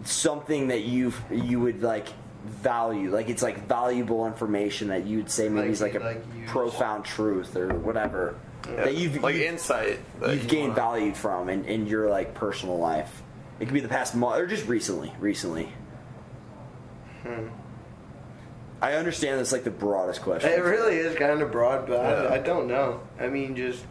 something that you would like value, like it's like valuable information that you would say maybe is like a profound truth or whatever that you've like insight that you've gained value from in your like personal life. It could be the past month or just recently. I understand that's like the broadest question. It really is kind of broad, but I don't know. I mean, just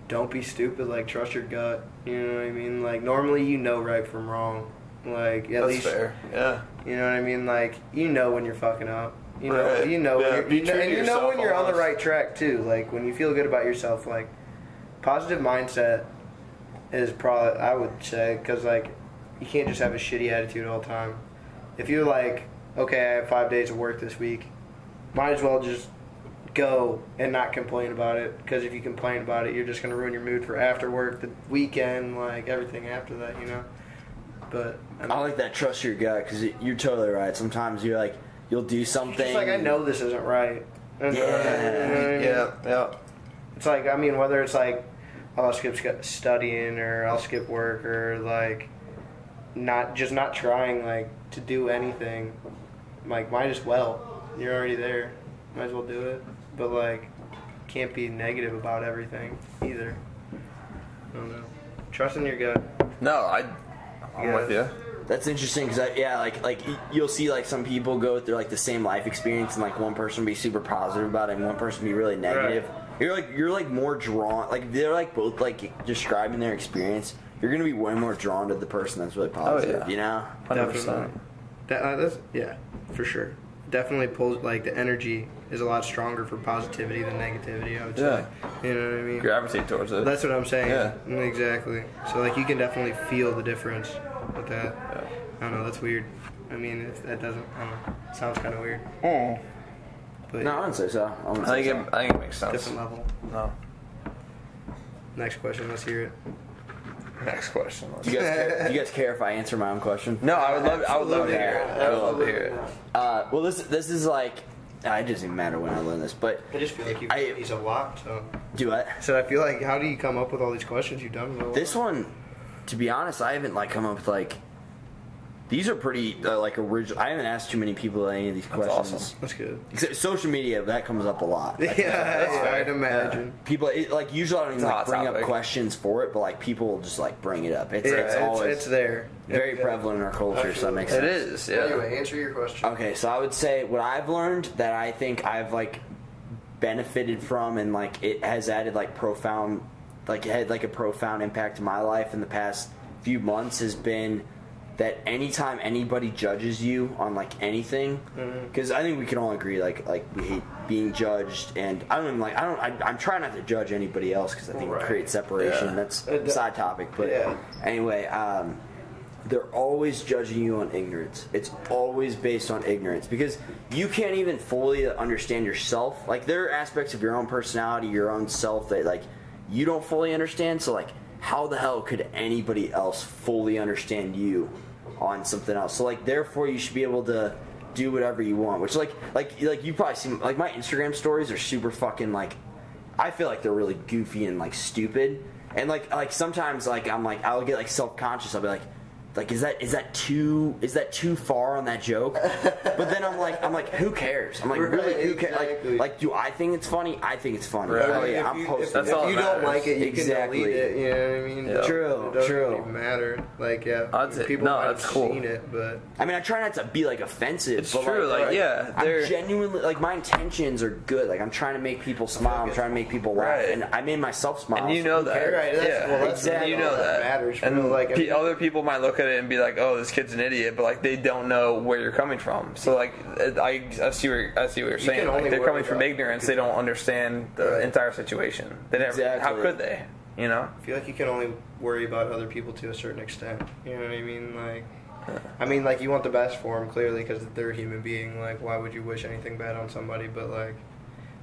don't be stupid. Like, trust your gut. You know what I mean? Like, normally you know right from wrong. Like, at That's least fair. Yeah. you know what I mean. Like, you know when you're fucking up. You know, Right. you know, Yeah, when be you're, true to and you know yourself when you're on the almost. right track too. Like, when you feel good about yourself. Like, positive mindset is probably, I would say, because like you can't just have a shitty attitude all the time. If you're like, okay, I have 5 days of work this week, might as well just go and not complain about it, because if you complain about it, you're just going to ruin your mood for after work, the weekend, like everything after that, you know. But I mean, I like that trust your gut because you're totally right. Sometimes you're like you'll do something. it's like, I know this isn't right. And, Yeah. you know what I mean? Yeah. It's like, I mean, whether it's like, oh, I'll skip studying, or I'll skip work, or like not trying like to do anything, like might as well. You're already there, might as well do it. But like, can't be negative about everything either. I don't know. Trust in your gut. No, I'm with you. That's interesting because like you'll see like some people go through like the same life experience and like one person be super positive about it and one person be really negative. Right. You're like more drawn, like they're like both like describing their experience. You're gonna be way more drawn to the person that's really positive. yeah. You know, 100%. Definitely. That's, yeah, for sure. Definitely pulls, like, the energy is a lot stronger for positivity than negativity, I would say. You know what I mean? Gravitate towards it. That's what I'm saying. Yeah. Exactly. So, like, you can definitely feel the difference with that. Yeah. I don't know, that's weird. I mean, if that doesn't, I don't know, it sounds kind of weird. But no, I wouldn't say so. I think it makes sense. different level. No. Next question, let's hear it. Next question. Do you guys care if I answer my own question? No, I would love to hear it. I would love to hear it. Well, this is like it doesn't even matter when I learn this, but I just feel like you've done these a lot, so. do what? So I feel like, how do you come up with all these questions you've done? This one, to be honest, I haven't like come up with like. These are pretty like original. I haven't asked too many people any of these questions. awesome. That's good. Except social media, that comes up a lot. Yeah, I'd imagine. People like usually I don't even a like hot bring up topic. questions for it, but like people will just like bring it up. It's Yeah, always it's there. very Yeah. prevalent in our culture, so that makes sense. It is, yeah. Anyway, answer your question. Okay, so I would say what I've learned that I think I've like benefited from and like it has added like profound, like it had like a profound impact to my life in the past few months has been that anytime anybody judges you on like anything, because I think we can all agree like we hate being judged, and I'm trying not to judge anybody else because I think it creates separation. Yeah. That's a side topic, but anyway, they're always judging you on ignorance. It's always based on ignorance because you can't even fully understand yourself. Like there are aspects of your own personality, your own self that like you don't fully understand. So like, how the hell could anybody else fully understand you on something else? So like, therefore, you should be able to do whatever you want. Which like you probably see like my Instagram stories are super fucking like. I feel like they're really goofy and like stupid, and like sometimes like I'm like I'll get like self-conscious. I'll be like is that too far on that joke? But then I'm like who cares? I'm like really who cares? Exactly. Like do I think it's funny? I think it's funny. Right. Oh yeah, I'm posting. That's If all you that don't matters. like it, you Exactly. can delete it. You know what I mean? Yeah. True, It doesn't true. even matter. Like I'd say- people no, might that's have cool. seen it, but I mean, I try not to be like offensive. It's but, true, like, yeah, I'm they're- genuinely like my intentions are good. Like I'm trying to make people smile. I'm trying to make people laugh, Right. and I made myself smile. And you so know who that. cares? right, that's exactly. You know all that. matters. And Like, other people might look at it and be like, "Oh, this kid's an idiot," but like they don't know where you're coming from. So like, I see what you're saying. can Like only they're worry coming from about ignorance. They don't understand the entire situation. They never. Exactly. How could they? You know. I feel like you can only worry about other people to a certain extent. You know what I mean? Like, I mean, like, you want the best for them, clearly, because they're a human being. Like, why would you wish anything bad on somebody? But, like,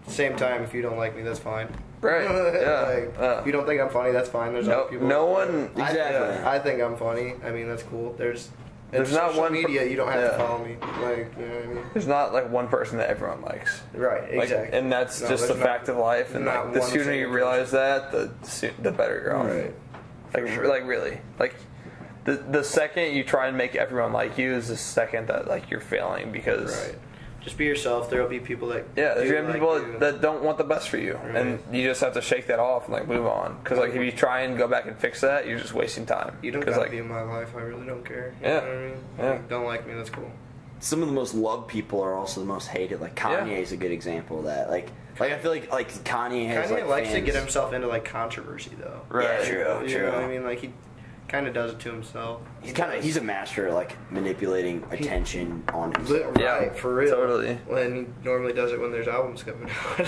at the same time, if you don't like me, that's fine. Right. Yeah. Like, if you don't think I'm funny, that's fine. There's other people. No one. Exactly. I think I'm funny. I mean, that's cool. There's not social one media. You don't have to follow me. Like, you know what I mean? There's not like one person that everyone likes. Right. Like, Exactly. and that's No, just the there's not- fact of life. And not like, the one sooner you single realize that, the better you're off. Right. Like really. Like the second you try and make everyone like you is the second that like you're failing because. Right. Just be yourself. There'll be people that. Yeah, there's do gonna be like people you. that don't want the best for you, and you just have to shake that off and like move on. Because like if you try and go back and fix that, you're just wasting time. You don't gotta be in my life. I really don't care. You know what I mean? Yeah. Like, don't like me. That's cool. Some of the most loved people are also the most hated. Like Kanye is a good example of that. Like I feel like Kanye has Kanye like likes to fans. get himself into like controversy though. Right. Yeah, true. You know what I mean? Like he kind of does it to himself. He's a master at like manipulating attention on himself. Right, Yeah, for real. totally. When he normally does it when there's albums coming out.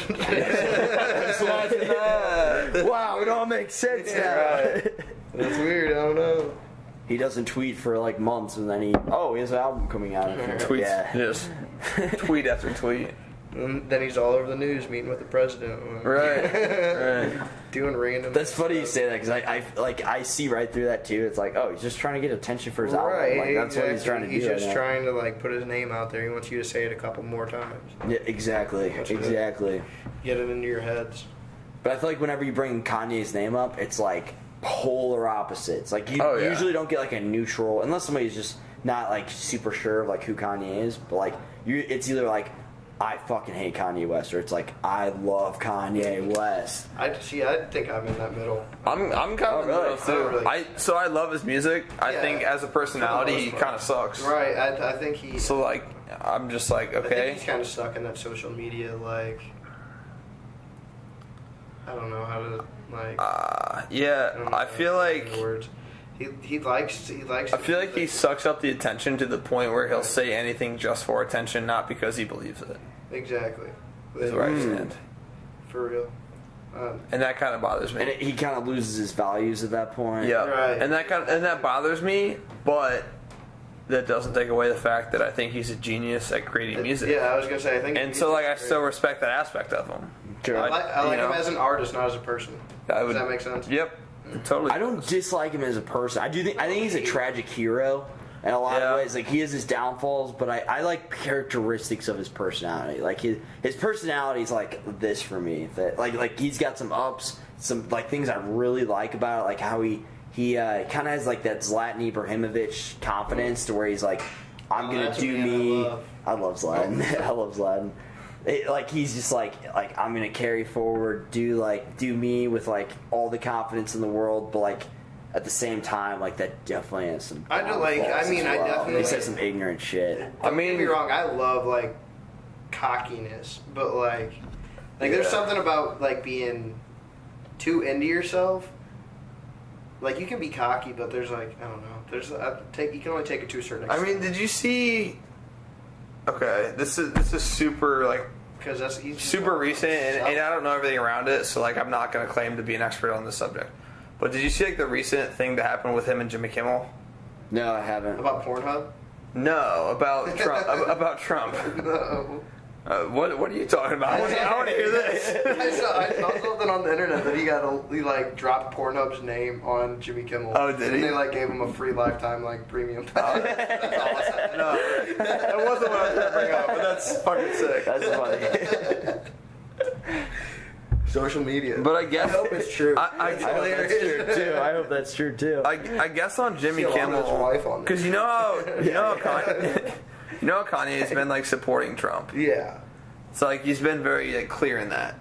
Wow, it all makes sense now. Right. That's weird. I don't know. He doesn't tweet for like months, and then he has an album coming out. Tweets, Yeah. yes. Tweet after tweet. And then he's all over the news meeting with the president. Right. Doing random. That's funny you say that because I see right through that too. It's like, oh, he's just trying to get attention for his album. Right. Like that's what he's trying to do. He's just right now. trying to like put his name out there. He wants you to say it a couple more times. Yeah, exactly. That's good. Exactly. Get it into your heads. But I feel like whenever you bring Kanye's name up, it's like polar opposites. Like you usually don't get like a neutral, unless somebody's just not like super sure of like who Kanye is. But like it's either like I fucking hate Kanye West, or it's like I love Kanye West. I think I'm in that middle. I'm kind of in the middle too. Really. I love his music. I think as a personality, he kind of sucks. Right. I think he. So like, I'm just like, I think okay. he's kind of stuck in that social media. Like, I don't know how to like. Yeah, I feel like. Words. He likes. I feel like he sucks up the attention to the point where he'll say anything just for attention, not because he believes it. Exactly. Is where I stand. For real. And that kind of bothers me. And he kind of loses his values at that point. Yeah, Right. and that bothers me, but that doesn't take away the fact that I think he's a genius at creating music. Yeah, I was gonna say I think. And so like I still respect that aspect of him. Sure. I like him as an artist, not as a person. Does that make sense? Yep. Totally. I don't dislike him as a person. I think he's a tragic hero in a lot of ways. Like he has his downfalls, but I like characteristics of his personality. Like his personality is like this for me. That like he's got some ups, some like things I really like about it, like how he kind of has like that Zlatan Ibrahimovic confidence to where he's like, I'm gonna do me. I love Zlatan. I love Zlatan. Like he's just like I'm gonna carry forward, do me with like all the confidence in the world, but like at the same time, like that definitely has some. I do like. I mean, I definitely. He says some ignorant shit. Don't get me wrong. I love like cockiness, but like there's something about like being too into yourself. Like you can be cocky, but there's like I don't know. There's you can only take it to a certain extent. I mean, did you see? Okay, this is super like because that's super recent, and I don't know everything around it, so like I'm not going to claim to be an expert on this subject. But did you see like the recent thing that happened with him and Jimmy Kimmel? No, I haven't. About Pornhub? No, about Trump. About Trump. No. What are you talking about? I want to hear this. I saw something on the internet that he like dropped Pornhub's name on Jimmy Kimmel. Oh, did he? And they like gave him a free lifetime like premium pass. That's all I said. No, that wasn't what I was going to bring up, but that's fucking sick. That's funny. Social media. But I guess I hope it's true. I I hope that's true too. I hope that's true too. I guess on Jimmy See a lot of his Kimmel, wife on there. because you know how Kanye's been like supporting Trump. Yeah. So like he's been very like, clear in that.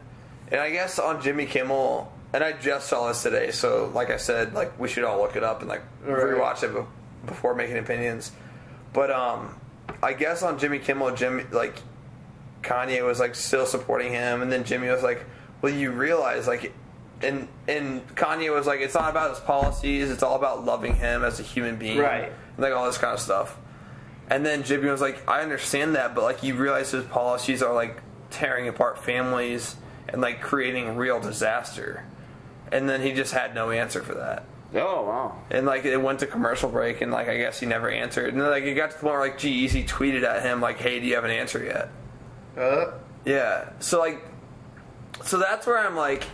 And I guess on Jimmy Kimmel, and I just saw this today, so like I said, like we should all look it up and like rewatch it before making opinions. But I guess on Jimmy Kimmel, Kanye was like still supporting him, and then Jimmy was like, well, you realize like, and Kanye was like, it's not about his policies, it's all about loving him as a human being, Right? And, like all this kind of stuff. And then Jimmy was like, I understand that, but like you realize his policies are like tearing apart families and like creating real disaster. And then he just had no answer for that. Oh wow! And like it went to commercial break, and like I guess he never answered. And then, like it got to the point where like G-Eazy tweeted at him like, "Hey, do you have an answer yet?" Yeah. So that's where I'm like,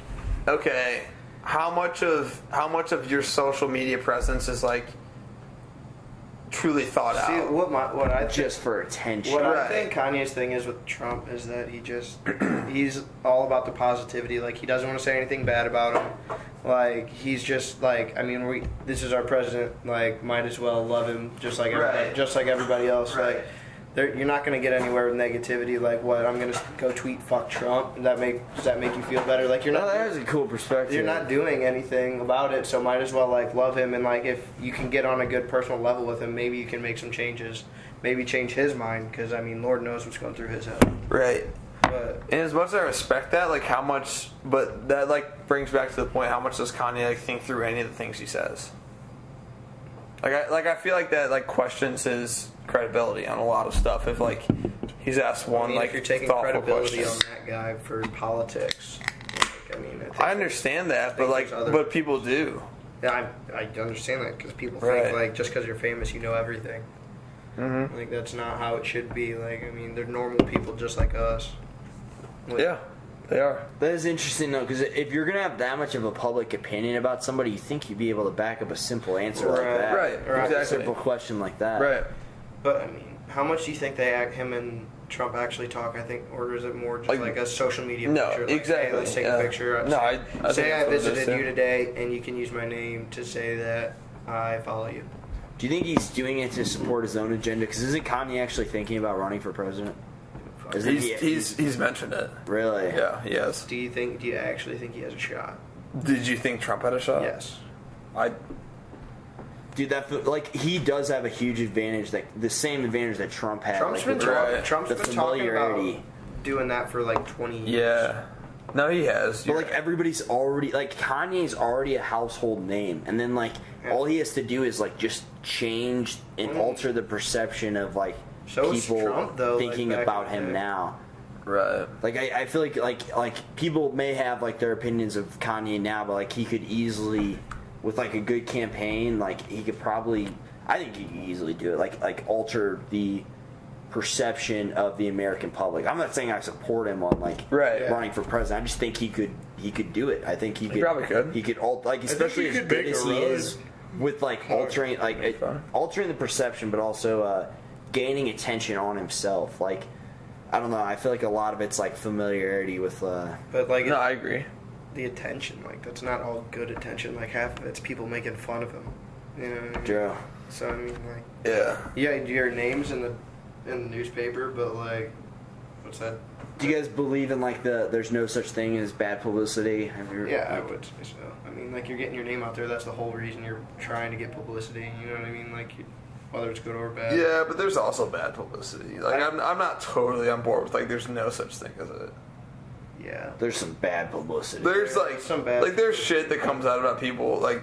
okay, how much of your social media presence is like truly thought out? See, what I think, Just for attention. What I think Kanye's thing is with Trump is that he's all about the positivity. Like he doesn't want to say anything bad about him. Like he's just like, I mean, this is our president. Like might as well love him just like everybody else. Right. Like you're not going to get anywhere with negativity. Like what? I'm going to go tweet fuck Trump. Does that make you feel better? Like you're not. That is a cool perspective. You're not doing anything about it, so might as well like love him. And like if you can get on a good personal level with him, maybe you can make some changes. Maybe change his mind, because I mean, Lord knows what's going through his head. Right. But and as much as I respect that, like how much, but that like brings back to the point: how much does Kanye like think through any of the things he says? I feel like that like questions his credibility on a lot of stuff. If like he's asked one like if you're taking thoughtful credibility question. on that guy for politics, like, I mean, I understand that, but like, but people do. Yeah, I understand that because people Right. think like just because you're famous, you know everything. Mm-hmm. Like that's not how it should be. Like I mean, they're normal people just like us. Like, Yeah, they are. That is interesting though, because if you're gonna have that much of a public opinion about somebody, you think you'd be able to back up a simple answer like Right. that, Right, A exactly. simple question like that, Right. But I mean, how much do you think him and Trump actually talk? I think, or is it more just like a social media No, picture? Like, exactly. Hey, let's take Yeah. a picture. No, I say think I that's what it is, visited too. you today, and you can use my name to say that I follow you. Do you think he's doing it to support his own agenda? Because isn't Kanye actually thinking about running for president? Isn't He's mentioned it. Really? Yeah, he has. Do you actually think he has a shot? Did you think Trump had a shot? Yes. Dude, like he does have a huge advantage, like the same advantage that Trump had. Trump's like, been Right. Trump's the been talking about familiarity. doing that for like 20 years. Yeah. No, he has. But You're like right. everybody's already like Kanye's already a household name, and then like all he has to do is like just change and alter the perception of like So is people Trump, though, thinking like, back about in the him day. now. Right. Like I feel like people may have like their opinions of Kanye now, but like he could easily, with like a good campaign, like he could probably, I think he could easily do it. Like alter the perception of the American public. I'm not saying I support him on like Right. running for president. I just think he could do it. I think he could. probably could. He could like especially he as could good make as a he run. is with like altering altering the perception, but also gaining attention on himself. Like I don't know. I feel like a lot of it's like familiarity with. But like No, I agree. the attention, like that's not all good attention. Like half of it's people making fun of him. You know what I mean? Joe. So I mean, like Yeah. your name's in the newspaper, but like, what's that? Do you guys believe in like there's no such thing as bad publicity? Have you, Yeah, I like, would say so. I mean, like you're getting your name out there. That's the whole reason you're trying to get publicity. You know what I mean? Like whether it's good or bad. Yeah, but there's also bad publicity. Like I'm not totally on board with like there's no such thing as it. Yeah. There's some bad publicity. There's like some bad- like there's shit that comes out about people like.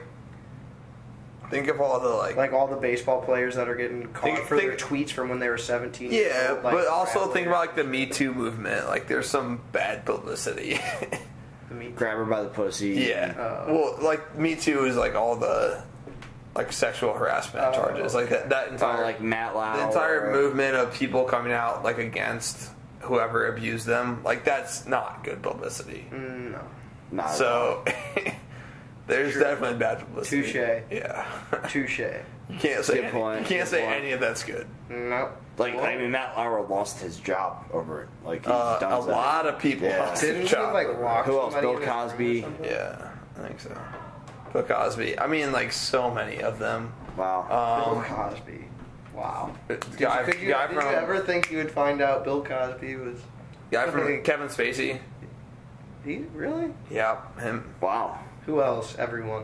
Think of all the Like all the baseball players that are getting caught for their tweets from when they were 17. years Yeah, old, like, but also rap think lyrics. about like the Me Too movement. Like there's some bad publicity. The Me- Grab her by the pussy. Yeah. Well, like Me Too is like all the like sexual harassment charges. Like that entire like Matt Lauer. the entire movement of people coming out like against whoever abused them. Like that's not good publicity. No. Not at all. So there's definitely bad publicity. Touche. Yeah. Touche. You can't say Good point, you can't good say point. any of that's good. No. Like I mean, Matt Lauer lost his job over it. Like he's A done that. lot of people Yeah. lost Didn't their he job. like lock Who else? somebody Bill in his room or Cosby? something? Yeah, I think so. Bill Cosby. I mean, like so many of them. Wow. Bill Cosby. Wow. Guy Did you ever think you would find out Bill Cosby was? from Kevin Spacey. He really? Yeah, him. Wow. Who else? Everyone.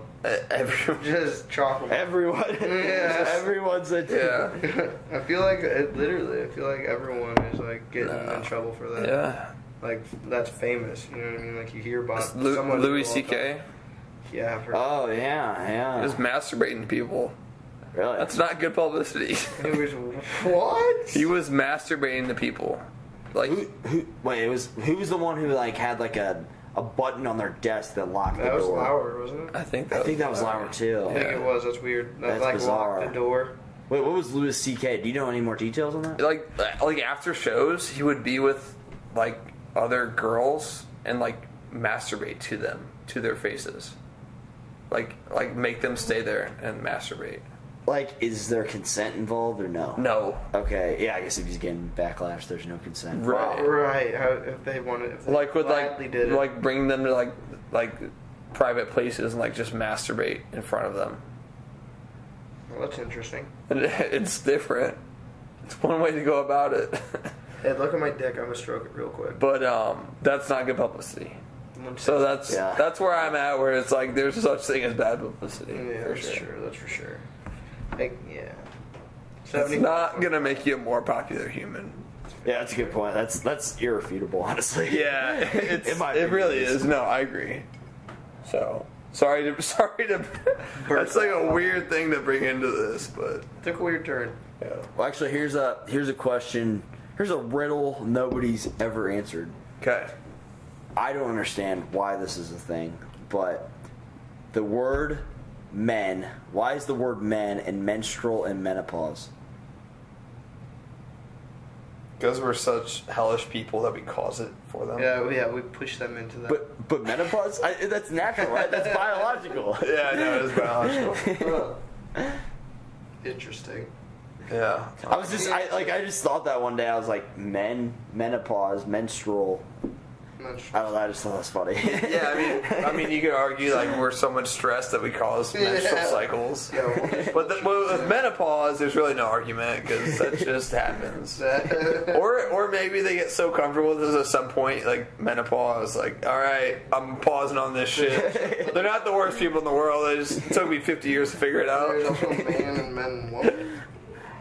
Everyone. Just chocolate. Everyone. Yes. Everyone's a. Yeah. I feel like literally. I feel like everyone is like getting in trouble for that. Yeah. Like that's famous. You know what I mean? Like you hear about Louis C.K. Yeah. I've heard. Oh yeah. Just masturbating to people. Really? That's not good publicity. It was what? He was masturbating to people. Like Wait, who was the one who like had like a a button on their desk that locked the That was door. Lauer, wasn't it? I think I think that was Lauer too. I think it was. That's weird. That, That's like bizarre. locked the door. Wait, what was Louis C.K.? Do you know any more details on that? Like after shows, he would be with like other girls and like masturbate to them, to their faces, like make them stay there and masturbate. Like, is there consent involved or no? No. Okay, yeah, I guess if he's getting backlash, there's no consent. Right. Right. How, if they wanted, if they Like with gladly did it. like bring them to like private places and like just masturbate in front of them. Well, that's interesting. And it's different. It's one way to go about it. Hey, look at my dick. I'm gonna stroke it real quick. But that's not good publicity. So that's where I'm at, where it's like there's such thing as bad publicity. Yeah, for that's sure. true. That's for sure. Like, yeah. It's not gonna make you a more popular human. Yeah, that's a good point. That's irrefutable, honestly. Yeah, it opinion, really is. No, I agree. So sorry to that's like a weird thing to bring into this, but Took a weird turn. yeah. Well, actually, here's a question. Here's a riddle nobody's ever answered. Okay. I don't understand why this is a thing, but the word men. Why is the word men and menstrual and menopause? Because we're such hellish people that we cause it for them. Yeah, we push them into that. But menopause? That's natural, right? That's biological. Yeah, no, it is biological. Interesting. Yeah. I just thought that one day. I was like, menopause, menstrual. I don't know. I just thought that was funny. Yeah, I mean, you could argue like we're so much stressed that we cause menstrual cycles. Yeah, But with menopause, there's really no argument because that just happens. Or maybe they get so comfortable with this at some point, like menopause, like, all right, I'm pausing on this shit. They're not the worst people in the world. It just took me 50 years to figure it out. There's also man and men and woman.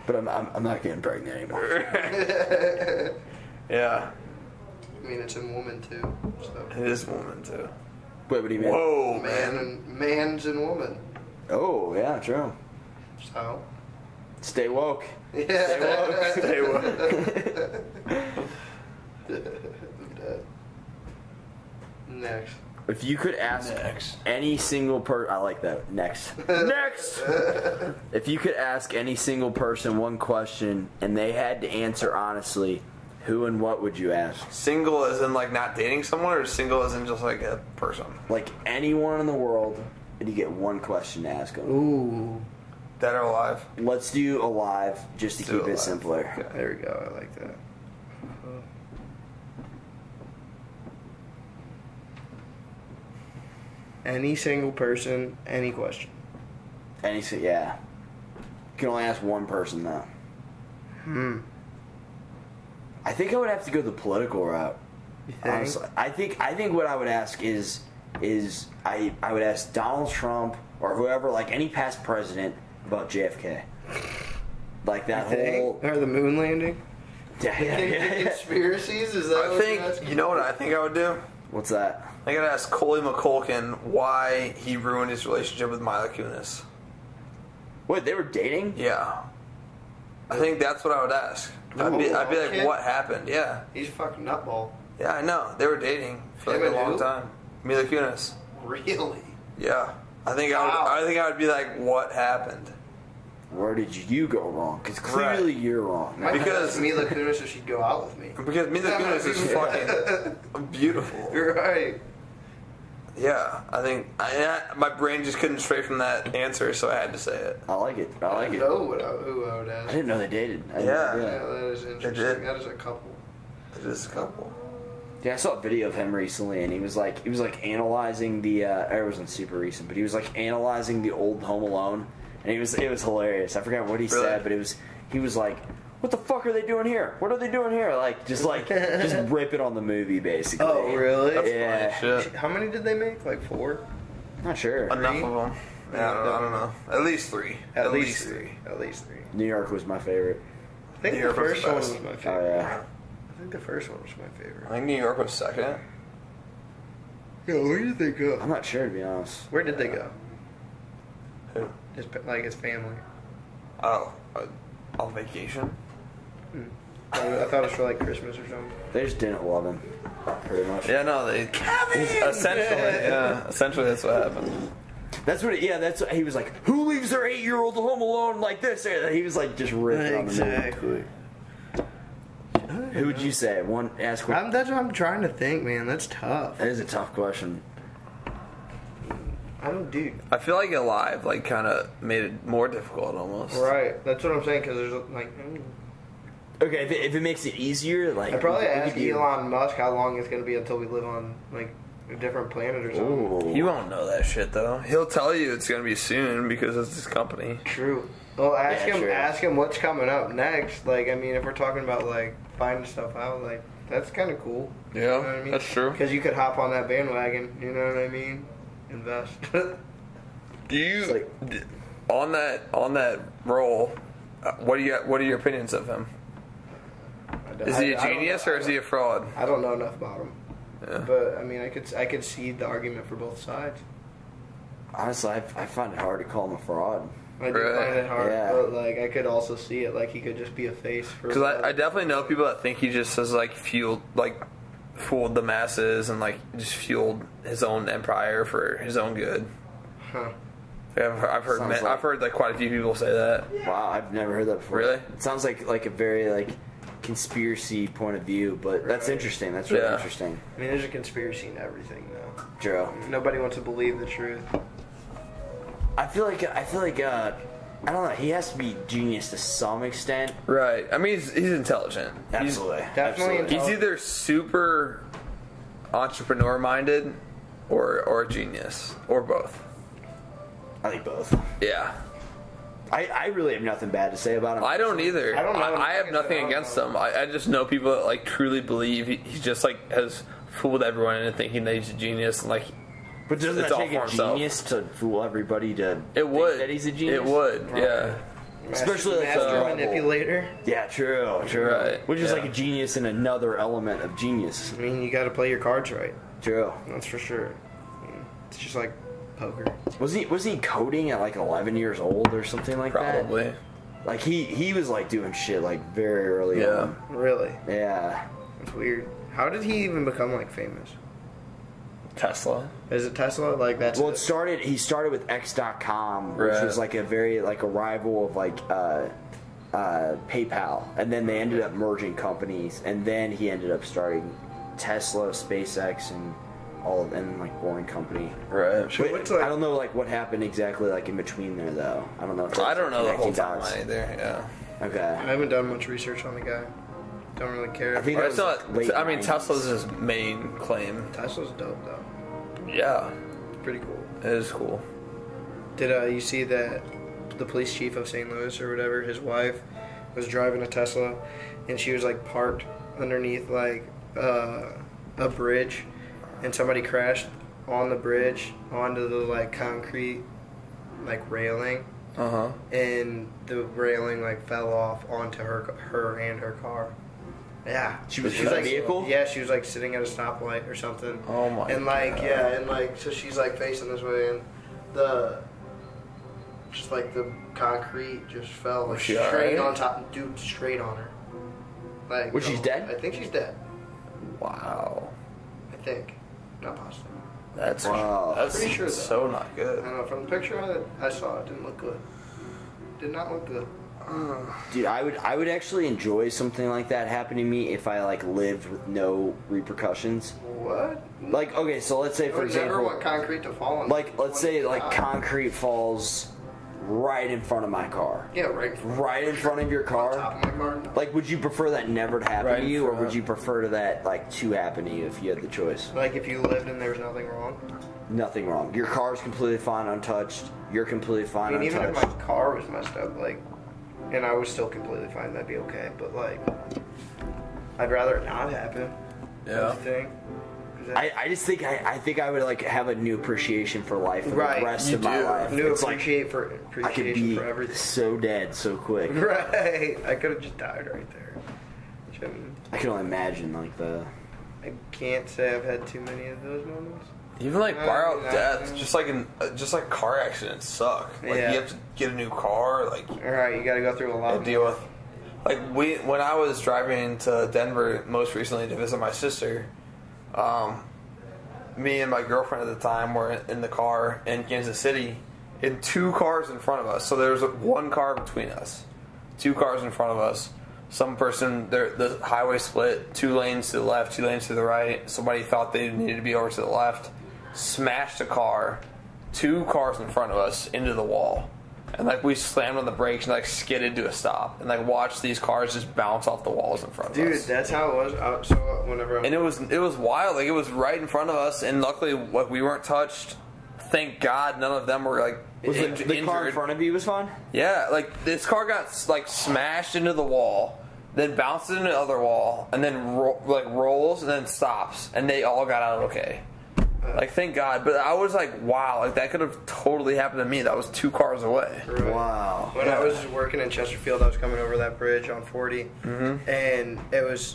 But I'm not getting pregnant anymore. Yeah. I mean, it's in woman too. So. It is woman too. Wait, what do you mean? Whoa, Man's and woman. Oh, yeah, true. So. Stay woke. Yeah. Stay woke. I'm dead. Next. If you could ask any single person... I like that. Next. Next! If you could ask any single person one question and they had to answer honestly, who and what would you ask? Single as in like not dating someone, or single as in just like a person? Like anyone in the world, and you get one question to ask them. Ooh. Dead or alive? Let's do alive, just to Do keep it alive. simpler. Okay. There we go. I like that. Any single person, any question. Yeah. You can only ask one person, though. I think I would have to go the political route. You think? Honestly, I think what I would ask is I would ask Donald Trump or whoever, like any past president, about JFK. Like that whole Or the moon landing? yeah. Conspiracies? Is that I what you're think, asking? you know what I think I would do? What's that? I gotta ask Coley McCulkin why he ruined his relationship with Mila Kunis. Wait, they were dating? Yeah. I think that's what I would ask. I'd be like, okay. what happened? Yeah. He's a fucking nutball. Yeah, I know. They were dating for like Him a and long who? time. Mila Kunis. Really? Yeah. I think I would be like, what happened? Where did you go wrong? Because clearly you're wrong. Because- Mila Kunis, if she'd go out with me. Because Mila Kunis is fucking beautiful. You're right. Yeah, I think my brain just couldn't stray from that answer, so I had to say it. I like it. I like I it. know who I would I ask. didn't know they dated. I had no Yeah. idea. Yeah, that is did. interesting. That is a couple. It is a couple. Yeah, I saw a video of him recently, and he was like analyzing the. It wasn't super recent, but he was like analyzing the old Home Alone, and it was hilarious. I forgot what he said, but he was like, "What the fuck are they doing here? What are they doing here?" Just ripping on the movie, basically. Oh, really? That's Yeah. funny shit. How many did they make? Like 4? Not sure. Enough of them. Yeah, I don't know. At least 3. At least three. At least 3. New York was my favorite. I think New the York was first the one best. was my Oh favorite. yeah. I think the first one was my favorite. I think New York was second. Yeah, where did they go? I'm not sure, to be honest. Where did they go? Who? His family. Oh, on vacation? I thought it was for like Christmas or something. They just didn't love him, pretty much. Yeah, no, essentially that's what happened. That's what. That's what he was like. Who leaves their 8-year-old home alone like this? He was like just ripping on the man. Exactly. Who would you say? That's what I'm trying to think, man. That's tough. That is a tough question. I don't, dude. I feel like Alive kind of made it more difficult almost. Right. That's what I'm saying, because there's like. Okay, if it makes it easier, like I'd probably ask Elon Musk how long it's going to be until we live on like a different planet or something. Ooh. You won't know that shit though. He'll tell you it's gonna be soon because it's his company. True. Well, ask him. True. Ask him what's coming up next. Like, I mean, if we're talking about like finding stuff out, like that's kind of cool. Yeah, you know what I mean? that's true. Because you could hop on that bandwagon. You know what I mean? Invest. Do you on that role? What are your opinions of him? Is he a genius or is he a fraud? I don't know enough about him. Yeah. But I mean, I could see the argument for both sides. Honestly, I find it hard to call him a fraud. I do find it hard, Yeah. but like I could also see it. Like he could just be a face for. Because I definitely know people that think he just has fooled the masses and like just fueled his own empire for his own good. Huh. I've heard like quite a few people say that. Wow, I've never heard that before. Really? It sounds like a very conspiracy point of view, but that's interesting. That's really interesting. I mean, there's a conspiracy in everything, though. True. Nobody wants to believe the truth. I feel like I don't know. He has to be genius to some extent. Right. I mean, he's intelligent. Absolutely. Definitely Absolutely. He's either super entrepreneur minded or a genius or both. I think both. Yeah. I really have nothing bad to say about him. I don't either. I don't know. I have nothing against him. I just know people that like truly believe he just like has fooled everyone into thinking that he's a genius and like. But doesn't it's that all take for a himself. genius to fool everybody to It would. think that he's a genius? It would. Yeah. Especially like master the- manipulator. Yeah, true. Right, Which is yeah. like a genius in another element of genius. I mean, you got to play your cards right. True. That's for sure. It's just like poker. Was he coding at like 11 years old or something like that? Probably. Like he was like doing shit like very early Yeah. on. Really? Yeah. That's weird. How did he even become like famous? Tesla. Is it Tesla? Like that's. Well, he started with X.com, which Right. was like a very like a rival of like PayPal, and then they ended up merging companies, and then he ended up starting Tesla, SpaceX, and and like Boring Company. Right. So But what's like? I don't know like what happened exactly like in between there though. I don't know. If I don't know the whole connecting time dots. either. Yeah. Okay. I haven't done much research on the guy. Don't really care. I think But that it's was, not. like, late I mean, 90s. Tesla's his main claim. Tesla's dope though. Yeah. Pretty cool. It is cool. Did you see that the police chief of St. Louis or whatever, his wife was driving a Tesla, and she was like parked underneath like a bridge, and somebody crashed on the bridge onto the like concrete like railing, and the railing like fell off onto her and her car. Yeah, She was like in a vehicle? Yeah, she was like sitting at a stoplight or something. Oh my And like God. yeah, and like so she's like facing this way, and the just like the concrete just fell like Was she straight alright? on top, dude, straight on her. Like, Was she dead? I think she's dead. Wow. I think, not positive. That's Wow. That's Pretty sure, though. so not I good. don't know. From the picture I saw, it didn't look good. Did not look good. Dude, I would actually enjoy something like that happening to me if I like lived with no repercussions. What? Like, okay, so let's say I for would never example, want concrete to fall on. like let's say someone. like concrete falls right in front of my car. Yeah, right. Right in front of your car? On top of my car. No. Like, would you prefer that never to happen Right to in you, or front. would you prefer to that like to happen to you if you had the choice? Like if you lived and there was nothing wrong. Nothing wrong. Your car's completely fine, untouched. You're completely I fine, mean, even if untouched. my car was messed up, like, and I was still completely fine, that'd be okay. But like, I'd rather it not happen. Yeah. That's the thing. 'Cause I just think I think I would like have a new appreciation for life for Right, the rest you of my do. life. new It's like I could appreciation be for everything. so dead so quick. Right. I could have just died right there. Which, I mean, I can only imagine like the. I can't say I've had too many of those moments. Even like far out Yeah. death, just like car accidents suck. Like Yeah. you have to get a new car, like All right, you got to go through a lot. deal with like when I was driving to Denver most recently to visit my sister, me and my girlfriend at the time were in the car in Kansas City, and 2 cars in front of us. So there was 1 car between us, 2 cars in front of us. Some person, the highway split, 2 lanes to the left, 2 lanes to the right. Somebody thought they needed to be over to the left, smashed a car, 2 cars in front of us into the wall. And like we slammed on the brakes and like skidded to a stop and like watched these cars just bounce off the walls in front of us. Dude, that's how it was. So whenever and it was wild. Like it was right in front of us, and luckily like we weren't touched. Thank God, none of them were like injured. The car in front of you was fine? Yeah, like this car got like smashed into the wall, then bounced into the other wall, and then rolls and then stops, and they all got out okay. Like thank God, but I was like, wow, like that could have totally happened to me. That was 2 cars away. Right. Wow. When I was working in Chesterfield, I was coming over that bridge on 40, and it was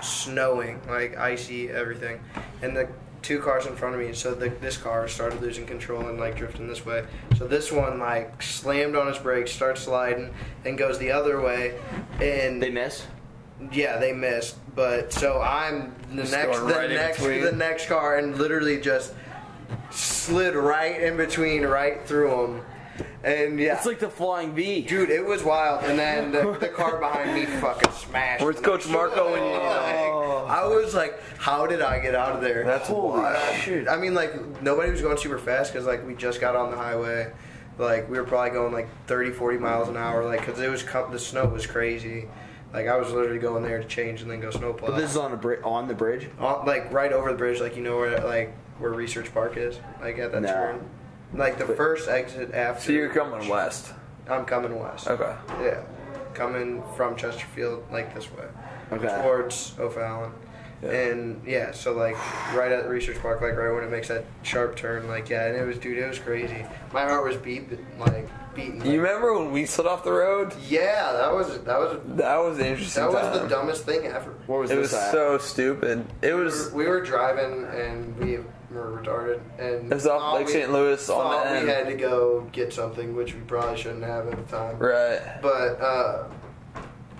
snowing, like icy, everything, and the 2 cars in front of me. So this car started losing control and like drifting this way. So this one like slammed on his brakes, starts sliding, and goes the other way. And they miss. Yeah, they missed. But so I'm the next car, and literally just slid right in between, right through them. And yeah, it's like the flying V, dude. It was wild. And then the car behind me fucking smashed. Where's Coach Marco when you need him? I was like, how did I get out of there? That's wild. Shit. I mean, like nobody was going super fast because like we just got on the highway. Like we were probably going like 30, 40 miles an hour. Like because the snow was crazy. Like I was literally going there to change and then go snowplow. But this is on the bridge. Like right over the bridge, like you know where Research Park is, like at that turn. Like the first exit after. So you're coming west. I'm coming west. Okay. Yeah, coming from Chesterfield like this way. Okay. Towards O'Fallon. Yeah. And yeah, so like right at Research Park, like right when it makes that sharp turn, like yeah, and it was crazy. My heart was beating. You remember when we slid off the road? Yeah, that was interesting. That was the dumbest thing ever. What was it? It was so stupid. It was. We were driving and we were retarded, and it was off Lake St. Louis on the end. We had to go get something, which we probably shouldn't have at the time. Right. But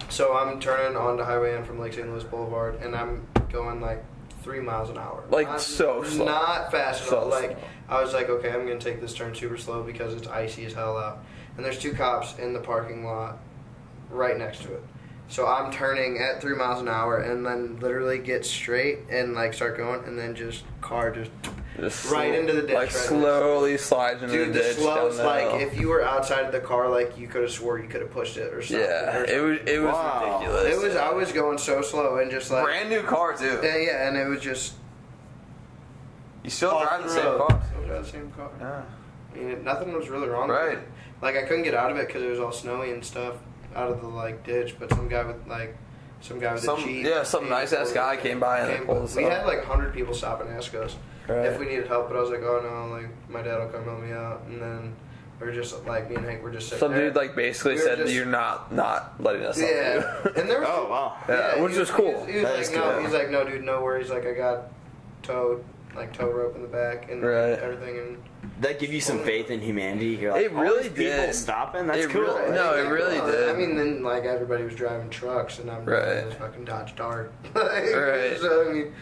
so I'm turning onto Highway N from Lake St. Louis Boulevard, and I'm going like 3 miles an hour. Like so slow. Not fast at all. So like slow. I was like, okay, I'm gonna take this turn super slow because it's icy as hell out, and there's 2 cops in the parking lot right next to it. So I'm turning at 3 miles an hour, and then literally get straight and like start going, and then car just right into the ditch. Like slowly slides into the ditch. Dude, the slowest, like if you were outside of the car, like you could have swore you could have pushed it or something. Yeah, it was ridiculous. It was. I was going so slow and just like brand new car too. Yeah, and it was just. You still drive the same car. Still drive the same car. Yeah. I mean, nothing was really wrong with it. Like I couldn't get out of it because it was all snowy and stuff out of the like ditch. But some guy with a Jeep. Yeah, some nice ass guy came by and pulled us up. We had like 100 people stop and ask us if we needed help, but I was like, oh no, like my dad will come help me out, and then we were just like me and Hank were just sitting there. Dude like basically said you're not letting us help you. And there was wow. Yeah, which was cool. He was like, no, he's like, no, dude, no worries. Like I got tow rope in the back and everything, and that give you some faith in humanity. You're like, it really did. People stopping. That's cool. No, it really did. I mean, then like everybody was driving trucks, and I'm driving this fucking Dodge Dart. Right. So I mean,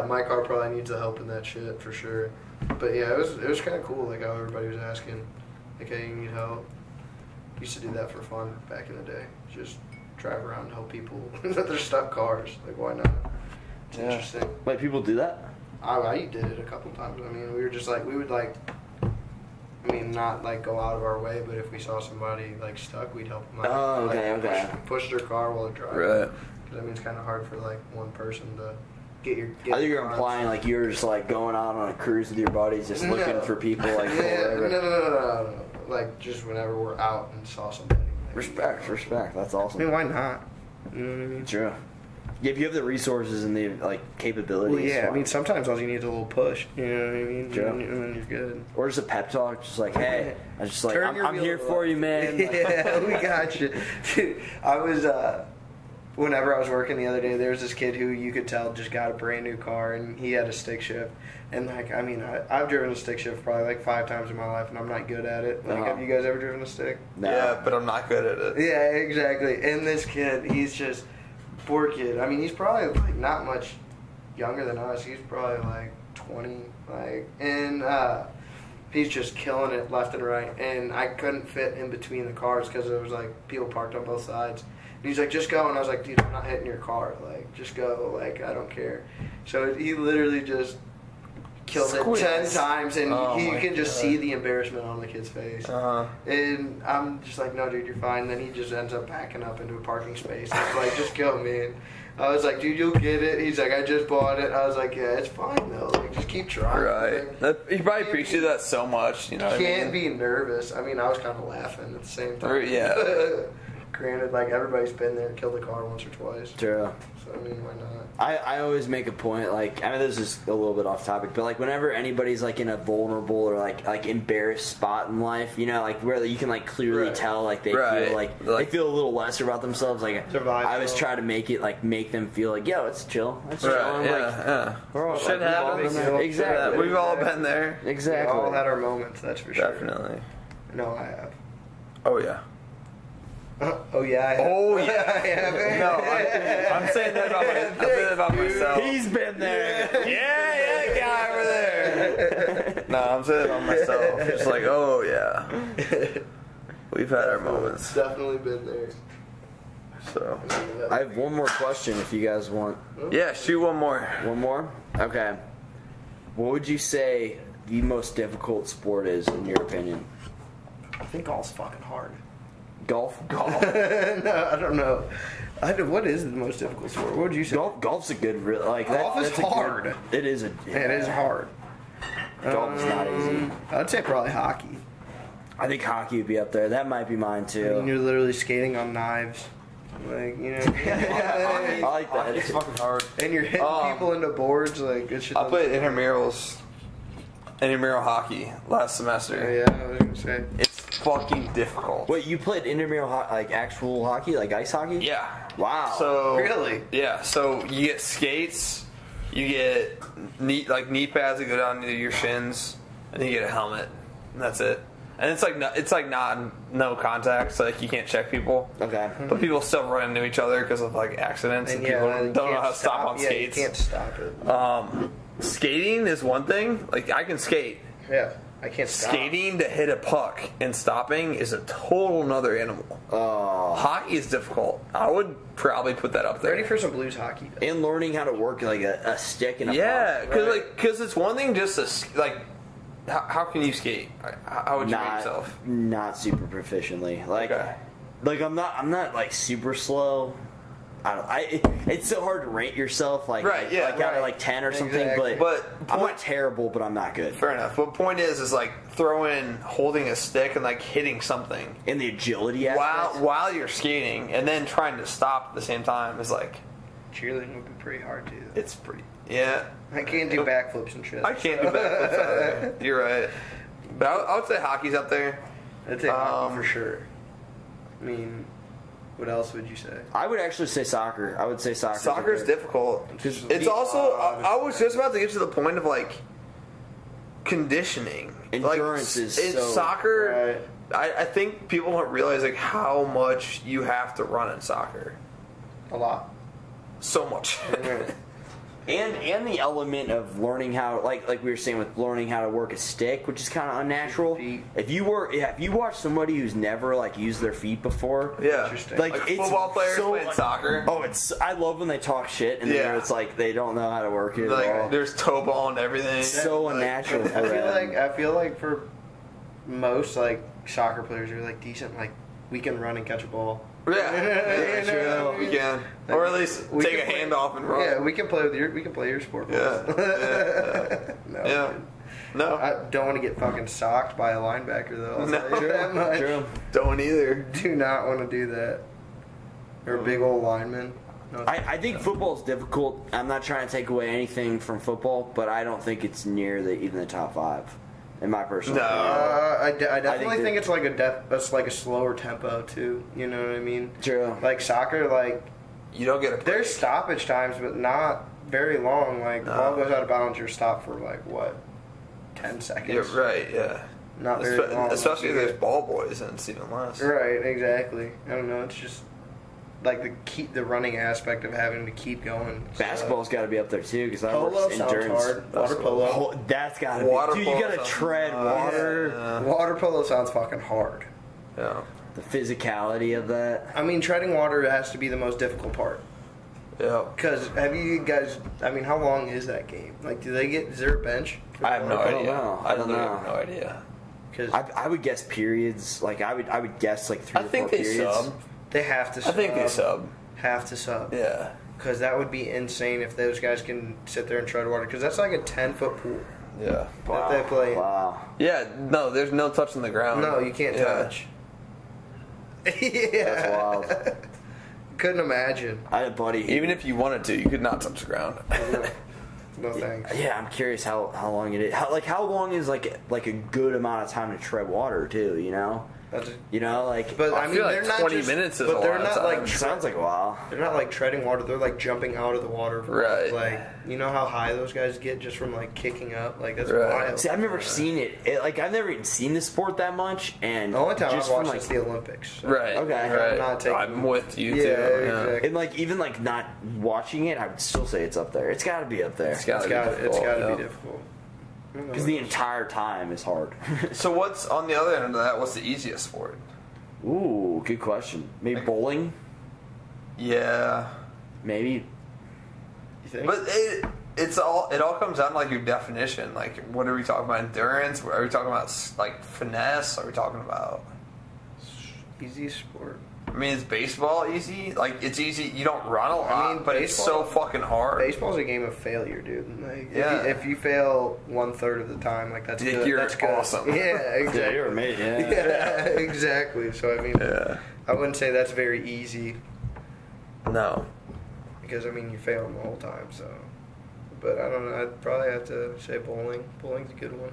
my car probably needs the help in that shit for sure. But yeah, it was kind of cool, like how everybody was asking, like, hey, you need help? Used to do that for fun back in the day. Just drive around and help people with their stuck cars. Like, why not? It's interesting. Wait, people do that? I did it a couple times. I mean, we were just like, we would like, I mean, not like go out of our way, but if we saw somebody like stuck, we'd help them out. Okay. Push their car while they're driving. Right. Because I mean, it's kind of hard for like one person to get your. I think you're implying like you're just like going out on a cruise with your buddies, just looking for people like. No. Like just whenever we're out and saw somebody. Respect. That's awesome. I mean, why not? You know what I mean? True. Yeah, if you have the resources and the like capabilities. Well, yeah, I mean, sometimes all you need is a little push. You know what I mean? True. And then you're good. Or just a pep talk, just like, hey, I'm here for you, man. Yeah, we got you. Dude, I was whenever I was working the other day, there was this kid who you could tell just got a brand new car, and he had a stick shift. And like, I mean, I've driven a stick shift probably like 5 times in my life, and I'm not good at it. Like, have you guys ever driven a stick? No. Yeah, but I'm not good at it. Yeah, exactly. And this kid, he's just poor kid. I mean, he's probably like not much younger than us. He's probably like 20, and he's just killing it left and right. And I couldn't fit in between the cars because there was like people parked on both sides. And he's like, just go. And I was like, dude, I'm not hitting your car. Like, just go. Like, I don't care. So he literally just killed it 10 times, and you can just see the embarrassment on the kid's face. And I'm just like, no, dude, you're fine. And then he just ends up backing up into a parking space. I was like, just go, man. I was like, dude, you'll get it. He's like, I just bought it. I was like, yeah, it's fine, though. Like, just keep trying. Right. Like, He probably appreciated that so much, you know what I mean? Can't be nervous. I mean, I was kind of laughing at the same time. Yeah. Granted, like, everybody's been there and killed a car once or twice. True. So, I mean, why not? I always make a point, like, I mean, this is a little bit off topic, but like whenever anybody's like in a vulnerable or like embarrassed spot in life, you know, like where you can like clearly tell like they feel like they feel a little lesser about themselves. Like I always try to make it like make them feel like, yo, it's chill. It's chill. Shit happens. Exactly. We've all been there. Exactly. We all had our moments, that's for sure. Definitely. No, I have. Oh yeah. Oh yeah, I have. Oh yeah. I have. No, I'm saying that about myself. He's been there. Yeah, guy over there. No, I'm saying that about myself. It's like, oh yeah. We've had our moments. Definitely been there. So I have one more question if you guys want. yeah, shoot one more. One more? Okay. What would you say the most difficult sport is in your opinion? I think golf's fucking hard. Golf? No, I don't know. What is the most difficult sport? What would you say? Golf's a good, like Golf is that's hard. A good, it is a. It is hard. Golf is not easy. I'd say probably hockey. I think hockey would be up there. That might be mine I mean, too. you're literally skating on knives. Like, you know. I like that. It's fucking hard. And you're hitting people into boards. Like, it should. I played intramural hockey last semester. Yeah, I was gonna say. It's fucking difficult. Wait, you played intramural like actual hockey, like ice hockey? Yeah. Wow. So Really? Yeah. So you get skates, you get knee pads that go down to your shins, and then you get a helmet, and that's it. And it's like no contact, so like you can't check people. Okay. But people still run into each other because of like accidents, and people don't know how to stop on skates. You can't stop it. Skating is one thing. Like I can skate. Yeah, I can't stop. Skating to hit a puck and stopping is a total another animal. Hockey is difficult. I would probably put that up there. Ready for some blues hockey? Though. And learning how to work like a stick and a puck. because it's one thing just to like. How can you skate? How would you make yourself? Not super proficiently. Like, Okay. like I'm not like super slow. It's so hard to rate yourself like out of like 10 or something. Exactly. But I'm not terrible, but I'm not good. Fair enough. But point is like holding a stick and like hitting something And the agility aspect. while you're skating, and then trying to stop at the same time is like Cheerleading would be pretty hard too. it's pretty. Yeah. I can't do backflips and shit. I can't do backflips either. You're right. But I would say hockey's up there. I'd say hockey for sure. I mean, what else would you say? I would actually say soccer. I would say soccer. Soccer's difficult. It's also. I was just about to get to the point of like conditioning. Endurance is in so- soccer. Right. I think people don't realize like how much you have to run in soccer. A lot. So much. And the element of learning how, like we were saying, with learning how to work a stick, which is kind of unnatural. If you watch somebody who's never like used their feet before, Yeah. Interesting. Like it's football players so, playing like, soccer. Oh, I love when they talk shit and then it's like they don't know how to work it at all. Like there's toe ball and everything. It's so unnatural for them. I feel like for most like soccer players are like decent. Like we can run and catch a ball. Yeah, true. We can, or at least take a handoff and run. Yeah, we can play your sport. Yeah. No. Yeah. No. I don't want to get fucking socked by a linebacker though. I'll tell you that much. True. Don't either. Do not want to do that. Or a big old lineman. No. I think football's difficult. I'm not trying to take away anything from football, but I don't think it's near even the top 5. In my personal opinion. I definitely think that- it's like a slower tempo too. You know what I mean? True. Like soccer, like You don't get a break. There's stoppage times, but not very long. Like, the ball goes out of bounds, you're stopped for, 10 seconds? Yeah, right, yeah. Not very long. Especially if there's ball boys, and it's even less. Right, exactly. I don't know, it's just, the running aspect of having to keep going. Basketball's got to be up there, too, because I Polo work sounds endurance. hard. Water polo. That's got to be. Water Dude, polo you got to sounds tread water. Yeah. Water polo sounds fucking hard. Yeah. The physicality of that. I mean, treading water has to be the most difficult part. Yeah. Because have you guys? I mean, how long is that game? Is there a bench? I have no I don't idea. know. I I don't literally know. have no idea. Because I would guess periods. I would guess 3 I or 4 think they periods. sub. they have to. I think they sub. Have to sub. Yeah. Because that would be insane if those guys can sit there and tread water. Because that's like a 10-foot pool Yeah. that they play. Wow. Yeah, no, there's no touching the ground. No, you can't touch. Yeah. That's wild. Couldn't imagine. I had a buddy. Even if you wanted to, you could not touch the ground. No thanks. Yeah, I'm curious how long it is. How long is like a good amount of time to tread water too? You know. That's a, But I I mean, feel they're like not 20 just, minutes is but a they're lot of not like time. sounds like a while. they're not like treading water. They're like jumping out of the water. Right. Like, you know how high those guys get just from kicking up. Like, that's Right. wild. See, I've never seen it. I've never even seen the sport that much, and The only time I've just watched from is the Olympics. So. Right. Okay. Right. I'm not taking- I'm with you Yeah, too. Yeah. exactly. and even not watching it, I would still say it's up there. It's got to be up there It's gotta It's be got to difficult, be yeah. difficult. because the entire time is hard. So what's on the other end of that? What's the easiest sport? Ooh, good question. Maybe bowling. Yeah. Maybe. You think? But it all comes down to your definition. What are we talking about? Endurance? Are we talking about finesse? Are we talking about? Easy sport. I mean, is baseball easy? It's easy. You don't run a lot, I mean, but it's so fucking hard. Baseball's a game of failure, dude. Yeah. If you fail 1/3 of the time, that's good. You're that's good. awesome. Yeah, Yeah, exactly. you're amazing. Yeah, exactly. So I mean, I wouldn't say that's very easy No. because you fail them the whole time. So, but I don't know. I'd probably have to say bowling. Bowling's a good one.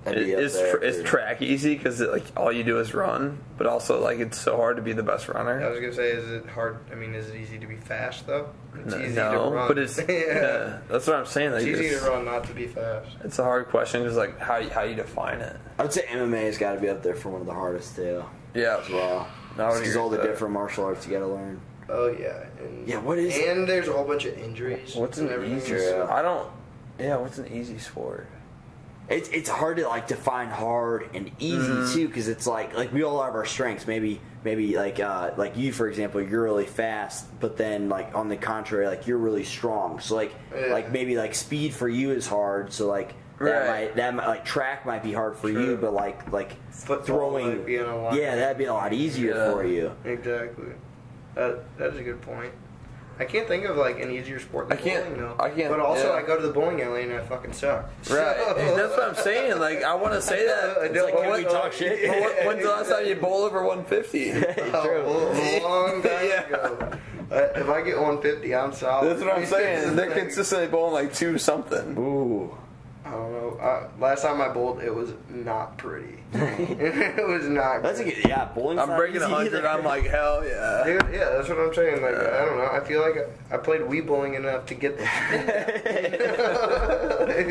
That'd be up Is there. track easy because all you do is run, but also it's so hard to be the best runner. I was gonna say, is it hard? Is it easy to be fast though? It's easy to No, run. but it's yeah. That's what I'm saying. It's easy to run, not to be fast. It's a hard question because how you define it. I would say MMA has got to be up there for one of the hardest too. Yeah. As well. I would Because agree all the with that. different martial arts you got to learn. Oh yeah. And, Yeah, what is- And there's a whole bunch of injuries. What's and an everything, easy? so- I don't. Yeah. What's an easy sport? It's hard to define hard and easy too, because it's like we all have our strengths. Maybe like you, for example, you're really fast, but then on the contrary, you're really strong. So maybe speed for you is hard. So Right. that might track might be hard for you, but Football throwing, might be in a lot that'd be a lot easier Yeah. for you. Exactly. That's a good point. I can't think of an easier sport than I can't- bowling though. I can't- But also, yeah. I go to the bowling alley and I fucking suck. Right. That's what I'm saying. I want to say that. I don't But wanna when- talk shit. but when's the last time you bowl over 150? A long time Yeah. ago. If I get 150, I'm solid. That's what I'm saying. They're consistently bowling 2 something. Ooh. I don't know. Last time I bowled, it was not pretty. It was not. That's a good. good. Yeah, bowling's I'm not breaking easy 100. either. I'm like, hell yeah. Dude, yeah, that's what I'm saying. I don't know. I feel like I played Wii bowling enough to get the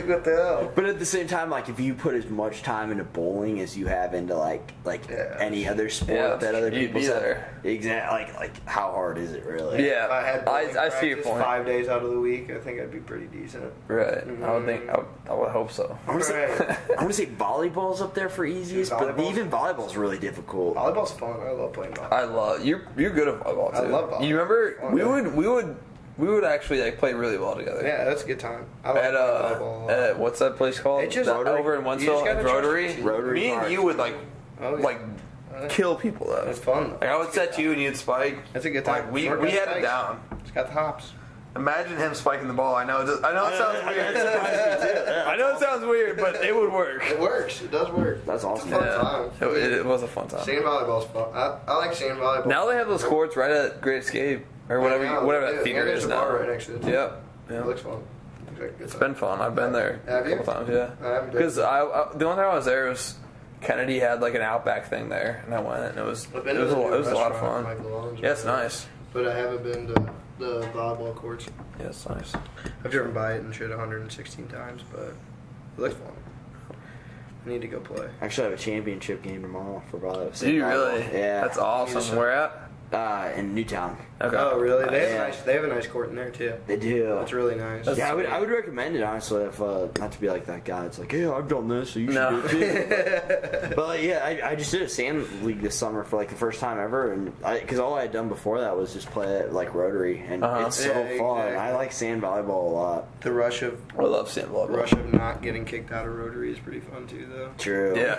what the hell? But at the same time, if you put as much time into bowling as you have into Yeah. any other sport Yeah, that other you'd people be have, there. exactly. How hard is it really? Yeah. If I had bowling I see your practice point. 5 days out of the week, I think I'd be pretty decent. Right. I would think. I would hope so. I want to say, Right. I want to say volleyball's up there for easiest, but Volleyball's- even volleyball's really difficult. Volleyball's fun. I love playing volleyball. I love you're good at volleyball too. I love volleyball. You remember Oh, we yeah. would actually play really well together. Yeah, that's a good time. I like At playing volleyball a lot. at what's that place called? It's just That- Rotary. over in You just Wentzville, gotta at trust Rotary. your team. Rotary Me and Park. you would Oh, yeah. kill people though. It's fun, though. I would set you and you'd spike. That's a good time. Like, we Short we guy had it spikes. down. It's got the hops. Imagine him spiking the ball. I know it sounds weird. I know it sounds weird, but it would work. It works. It does work. That's awesome. It's a fun time. It was a fun time. Sand volleyball's fun. I like sand volleyball. Now they have those courts right at Great Escape or whatever Right now, whatever yeah, that theater there's is a now. bar right next to it. Yep. It Yeah. looks fun. Looks like a good It's time. been fun. I've been there Have a you? couple times. Yeah. I haven't been. Because the only time I was there was Kennedy had an Outback thing there, and I went, and it was I've a been to the new lot of restaurant, fun. Michael Owens. Yeah, it's nice. but I haven't been to the volleyball courts. Yeah, it's nice. I've driven by it and shit 116 times, but it looks fun. I need to go play. Actually, I have a championship game tomorrow for volleyball. Do you really? Yeah. That's awesome. Where at? In Newtown. Okay. Oh, really? Yeah. They have a nice court in there too. They do. That's really nice. Yeah, I would recommend it, honestly, if not to be like that guy. It's like, hey, I've done this, so you should do it too. But like, yeah, I just did a sand league this summer for like the first time ever, and because all I had done before that was just play at like Rotary, and it's so fun. Exactly. I like sand volleyball a lot. The rush of not getting kicked out of Rotary is pretty fun too, though. True. Yeah.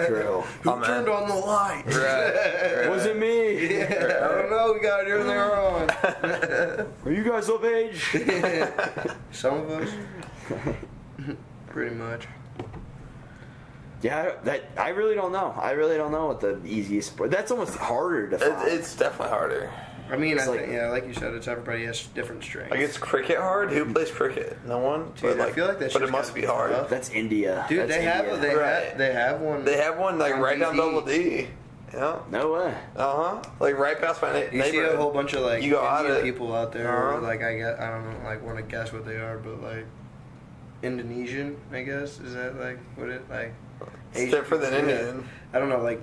True. Who turned on the light? Right. Was it me? Yeah, I don't know. We got everything on. Are you guys of age? Some of us. Pretty much. Yeah, I really don't know. I really don't know what the easiest sport. That's almost harder to find. It's definitely harder. I mean, It's think, like you said, it's everybody has different strengths. Like, is cricket hard? Who plays cricket? No one. Dude, I feel like that. But it must be hard. Tough. That's India. Dude, That's they have one. They have one like right down DD. Double D. Yeah. No way. Like right past my neighborhood. You see a whole bunch of like You go out Indian of it. people out there. Like I don't know, like want to guess what they are, but like Indonesian, I guess. Is that like what it like? It's different than Indian. I don't know. Like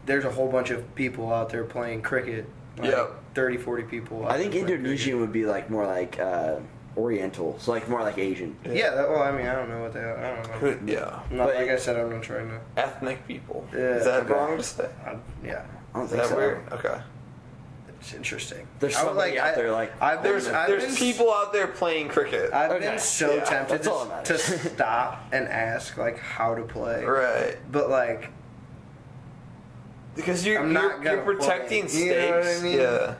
there's a whole bunch of people out there playing cricket. Like, Yep. 30, 40 people. I think Indonesian would be like more like Oriental, so like more like Asian. Yeah. Well, I mean, I don't know what they are. I don't know. Yeah. Not, like I said, I'm not trying to. Ethnic people. Yeah. Is that Okay. wrong to say? Yeah. I don't Is think that so. weird? Okay. It's interesting. There's somebody out there like There's people out there playing cricket. I've been so tempted that's all that to matters. stop and ask like how to play. Right. But like Because you're not gonna protecting play. You know what I stakes. mean? Yeah.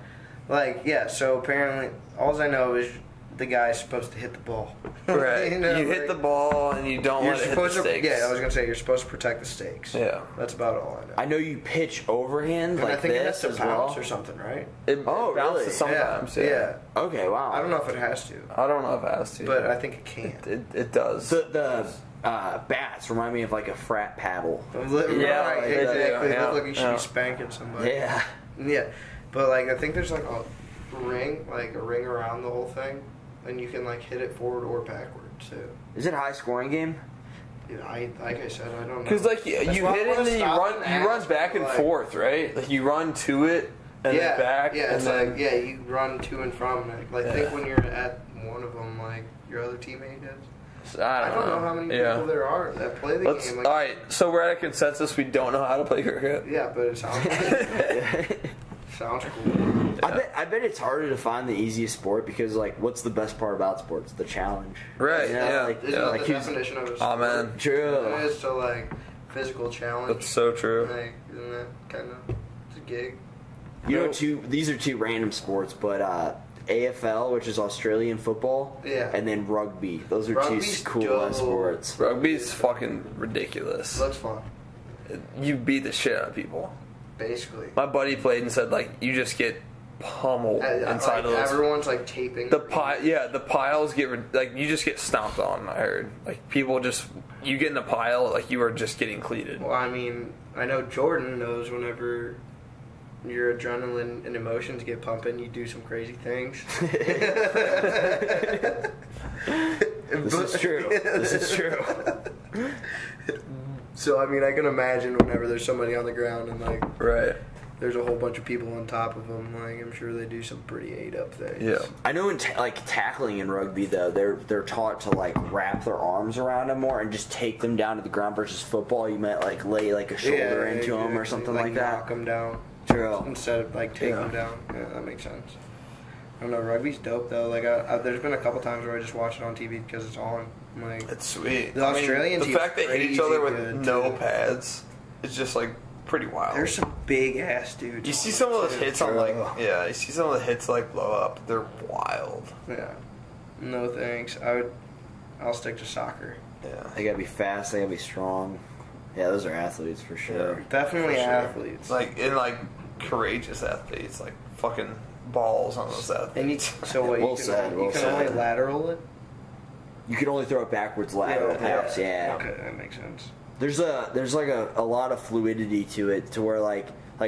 like yeah, so apparently all I know is the guy's supposed to hit the ball. Right. You know, you hit the ball and you don't You're let it hit the supposed to stakes. yeah, I was gonna say you're supposed to protect the stakes. Yeah. That's about all I know. I know you pitch overhand And like I think it has this to as bounce well. or something, right? It Oh, bounces really? sometimes. Yeah. Okay, wow. I don't know if it has to, I don't know if it has to. but I think it can. It does. The bats remind me of like a frat paddle. Right, like they do, exactly. yeah, Look like you should yeah. be spanking somebody. Yeah. Yeah, but like I think there's like a ring around the whole thing, and you can like hit it forward or backward too. Is it a high scoring game? Yeah, like I said, I don't know. Because like you That's hit why I it wanna and then you stop run and you run ask, back and like- forth, right? Like you run to it and yeah, then back. Yeah, and it's then, like you run to and from. Like Yeah. think when you're at one of them, like your other teammate is. I don't know how many people there are that play the game. Like, all right, so we're at a consensus. We don't know how to play cricket. yeah, but it sounds sounds cool. I bet it's harder to find the easiest sport because like what's the best part about sports? The challenge. Right, You know, yeah. like- Isn't Yeah. that like the who's- definition of a Oh, sport? man. True. It is to like physical challenge. That's so true. Like, isn't that kind of it's a gig? You know, these are two random sports, but AFL, which is Australian football, Yeah. and then rugby. Those are Rugby's two cool dope. sports. Rugby's fucking ridiculous. Looks fun, You beat the shit out of people. basically. My buddy played and said like you just get pummeled inside Like, of those. everyone's like taping The piles get like you just get stomped on. I heard like people just you get in a pile like you are just getting cleated. Well, I mean, I know Jordan knows whenever your adrenaline and emotions get pumping, you do some crazy things. This is true. This is true. So I mean, I can imagine whenever there's somebody on the ground and like Right. there's a whole bunch of people on top of them, like I'm sure they do some pretty ate up things. Yeah. I know in like tackling in rugby though, they're taught to like wrap their arms around them more and just take them down to the ground. Versus football, you might like lay like a shoulder into them or something like that. Knock them down True. instead of like take them down. Yeah, that makes sense. I don't know. Rugby's dope though. Like there's been a couple times where I just watch it on TV because it's on. Like It's sweet. The Australian the team's fact they hit each crazy other with good, no too. pads is just like pretty wild. there's some big ass dudes. You see on some it, of those too. hits on like you see some of the hits like blow up. They're wild. Yeah. No thanks. I'll stick to soccer. Yeah. They gotta be fast. They gotta be strong. Yeah, those are athletes for sure. Definitely For sure. athletes. Like courageous athletes, like fucking balls on those athletes. And so what? Well you can, said, well you can said. only lateral it. You can only throw it backwards lateral pass. Yeah. Okay, that makes sense. There's like a lot of fluidity to it, to where like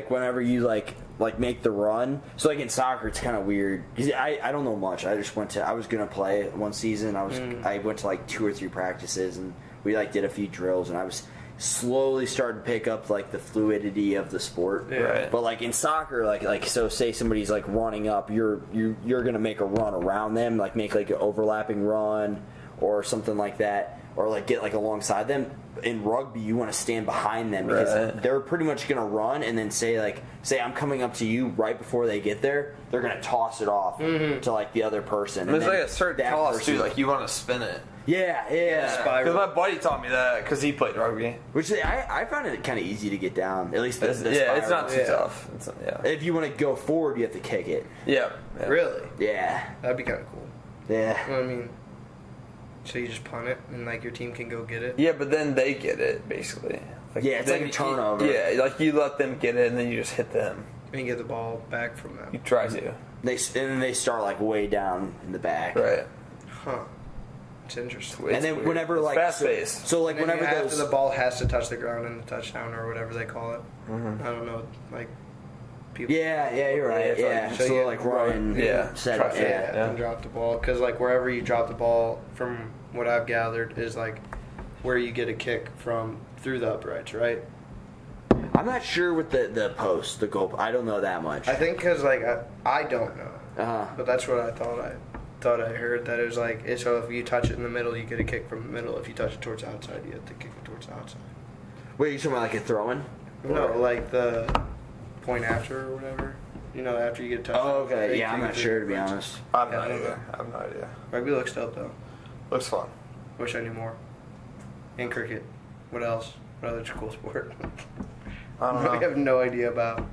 whenever you like like make the run. So like in soccer, it's kind of weird. 'Cause I don't know much. I was gonna play one season. I went to like 2 or 3 practices, and we like did a few drills, and I was slowly starting to pick up like the fluidity of the sport. Yeah. Right. But like in soccer, like so say somebody's like running up, you're gonna make a run around them, like make like an overlapping run or something like that, or like get like alongside them. In rugby, you want to stand behind them because they're pretty much gonna run, and then say I'm coming up to you right before they get there. They're gonna toss it off to like the other person. There's like a certain toss too, like you want to spin it. Yeah. Because my buddy taught me that because he played rugby. Which I found it kind of easy to get down. At least it's not too tough. If you want to go forward, you have to kick it. Yeah. Really? Yeah. That'd be kind of cool. Yeah. Well, I mean, so you just punt it, and like your team can go get it. Yeah, but then they get it basically. Like, yeah, it's like a turnover. Like you let them get it, and then you just hit them. And you get the ball back from them. You try to. And then they start like way down in the back. Right. Huh. It's interesting. And then whenever like fast paced. So like whenever after the ball has to touch the ground in the touchdown or whatever they call it. Mm-hmm. I don't know, like people. Yeah, you're right. Yeah, So so you like run, set it, and drop the ball, because like wherever you drop the ball, from what I've gathered, is like where you get a kick from through the uprights, right? I'm not sure with the post, the goal. I don't know that much. I think because like I don't know, but that's what I thought I heard, that it was like, so if you touch it in the middle, you get a kick from the middle. If you touch it towards the outside, you have to kick it towards the outside. Wait, you talking about like a throw-in? No, like the point after or whatever. You know, after you get a touchdown. Oh, okay. Yeah, I'm not sure, to be honest. I have no idea. Rugby looks dope though. Looks fun. Wish I knew more. And cricket. What else? What other cool sport? I don't know. I have no idea about.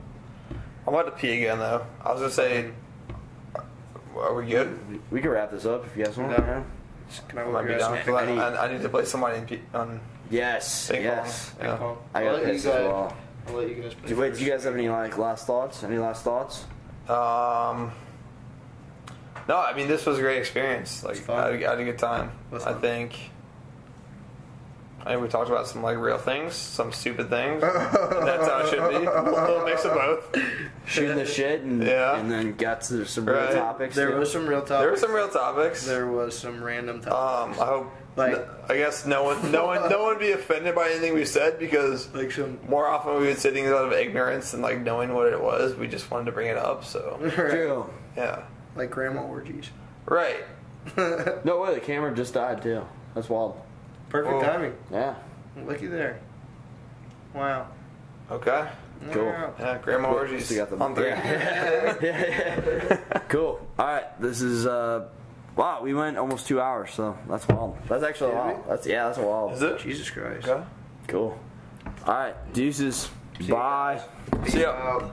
I'm about to pee again though. I was gonna say, are we good? We can wrap this up if you guys want. No. Can I I might be down. I need to play somebody on Yes. ping Yes. pong. Yeah. I got this as well. I'll let you guys play. Wait, do you guys have any like last thoughts? Any last thoughts? No, I mean this was a great experience. Like I had a good time. I think we talked about some like real things, some stupid things. And that's how it should be. A little mix of both. Shooting the shit and then got to some real topics. There was some real topics. There were some real topics. There was some random topics. I hope. I guess no one would be offended by anything we said, because like more often we would say things out of ignorance and like knowing what it was. We just wanted to bring it up. So True. Yeah. Like grandma orgies. Right. No way, the camera just died too. That's wild. Perfect timing. Yeah. Looky there. Wow. Okay. Cool. Wow. Yeah, grandma orgies. On 3. Cool. All right. This is wow. We went almost 2 hours, so that's wild. That's actually wild. That's wild. Is it? Jesus Christ. Okay. Cool. All right. Deuces. Bye. See ya. Out.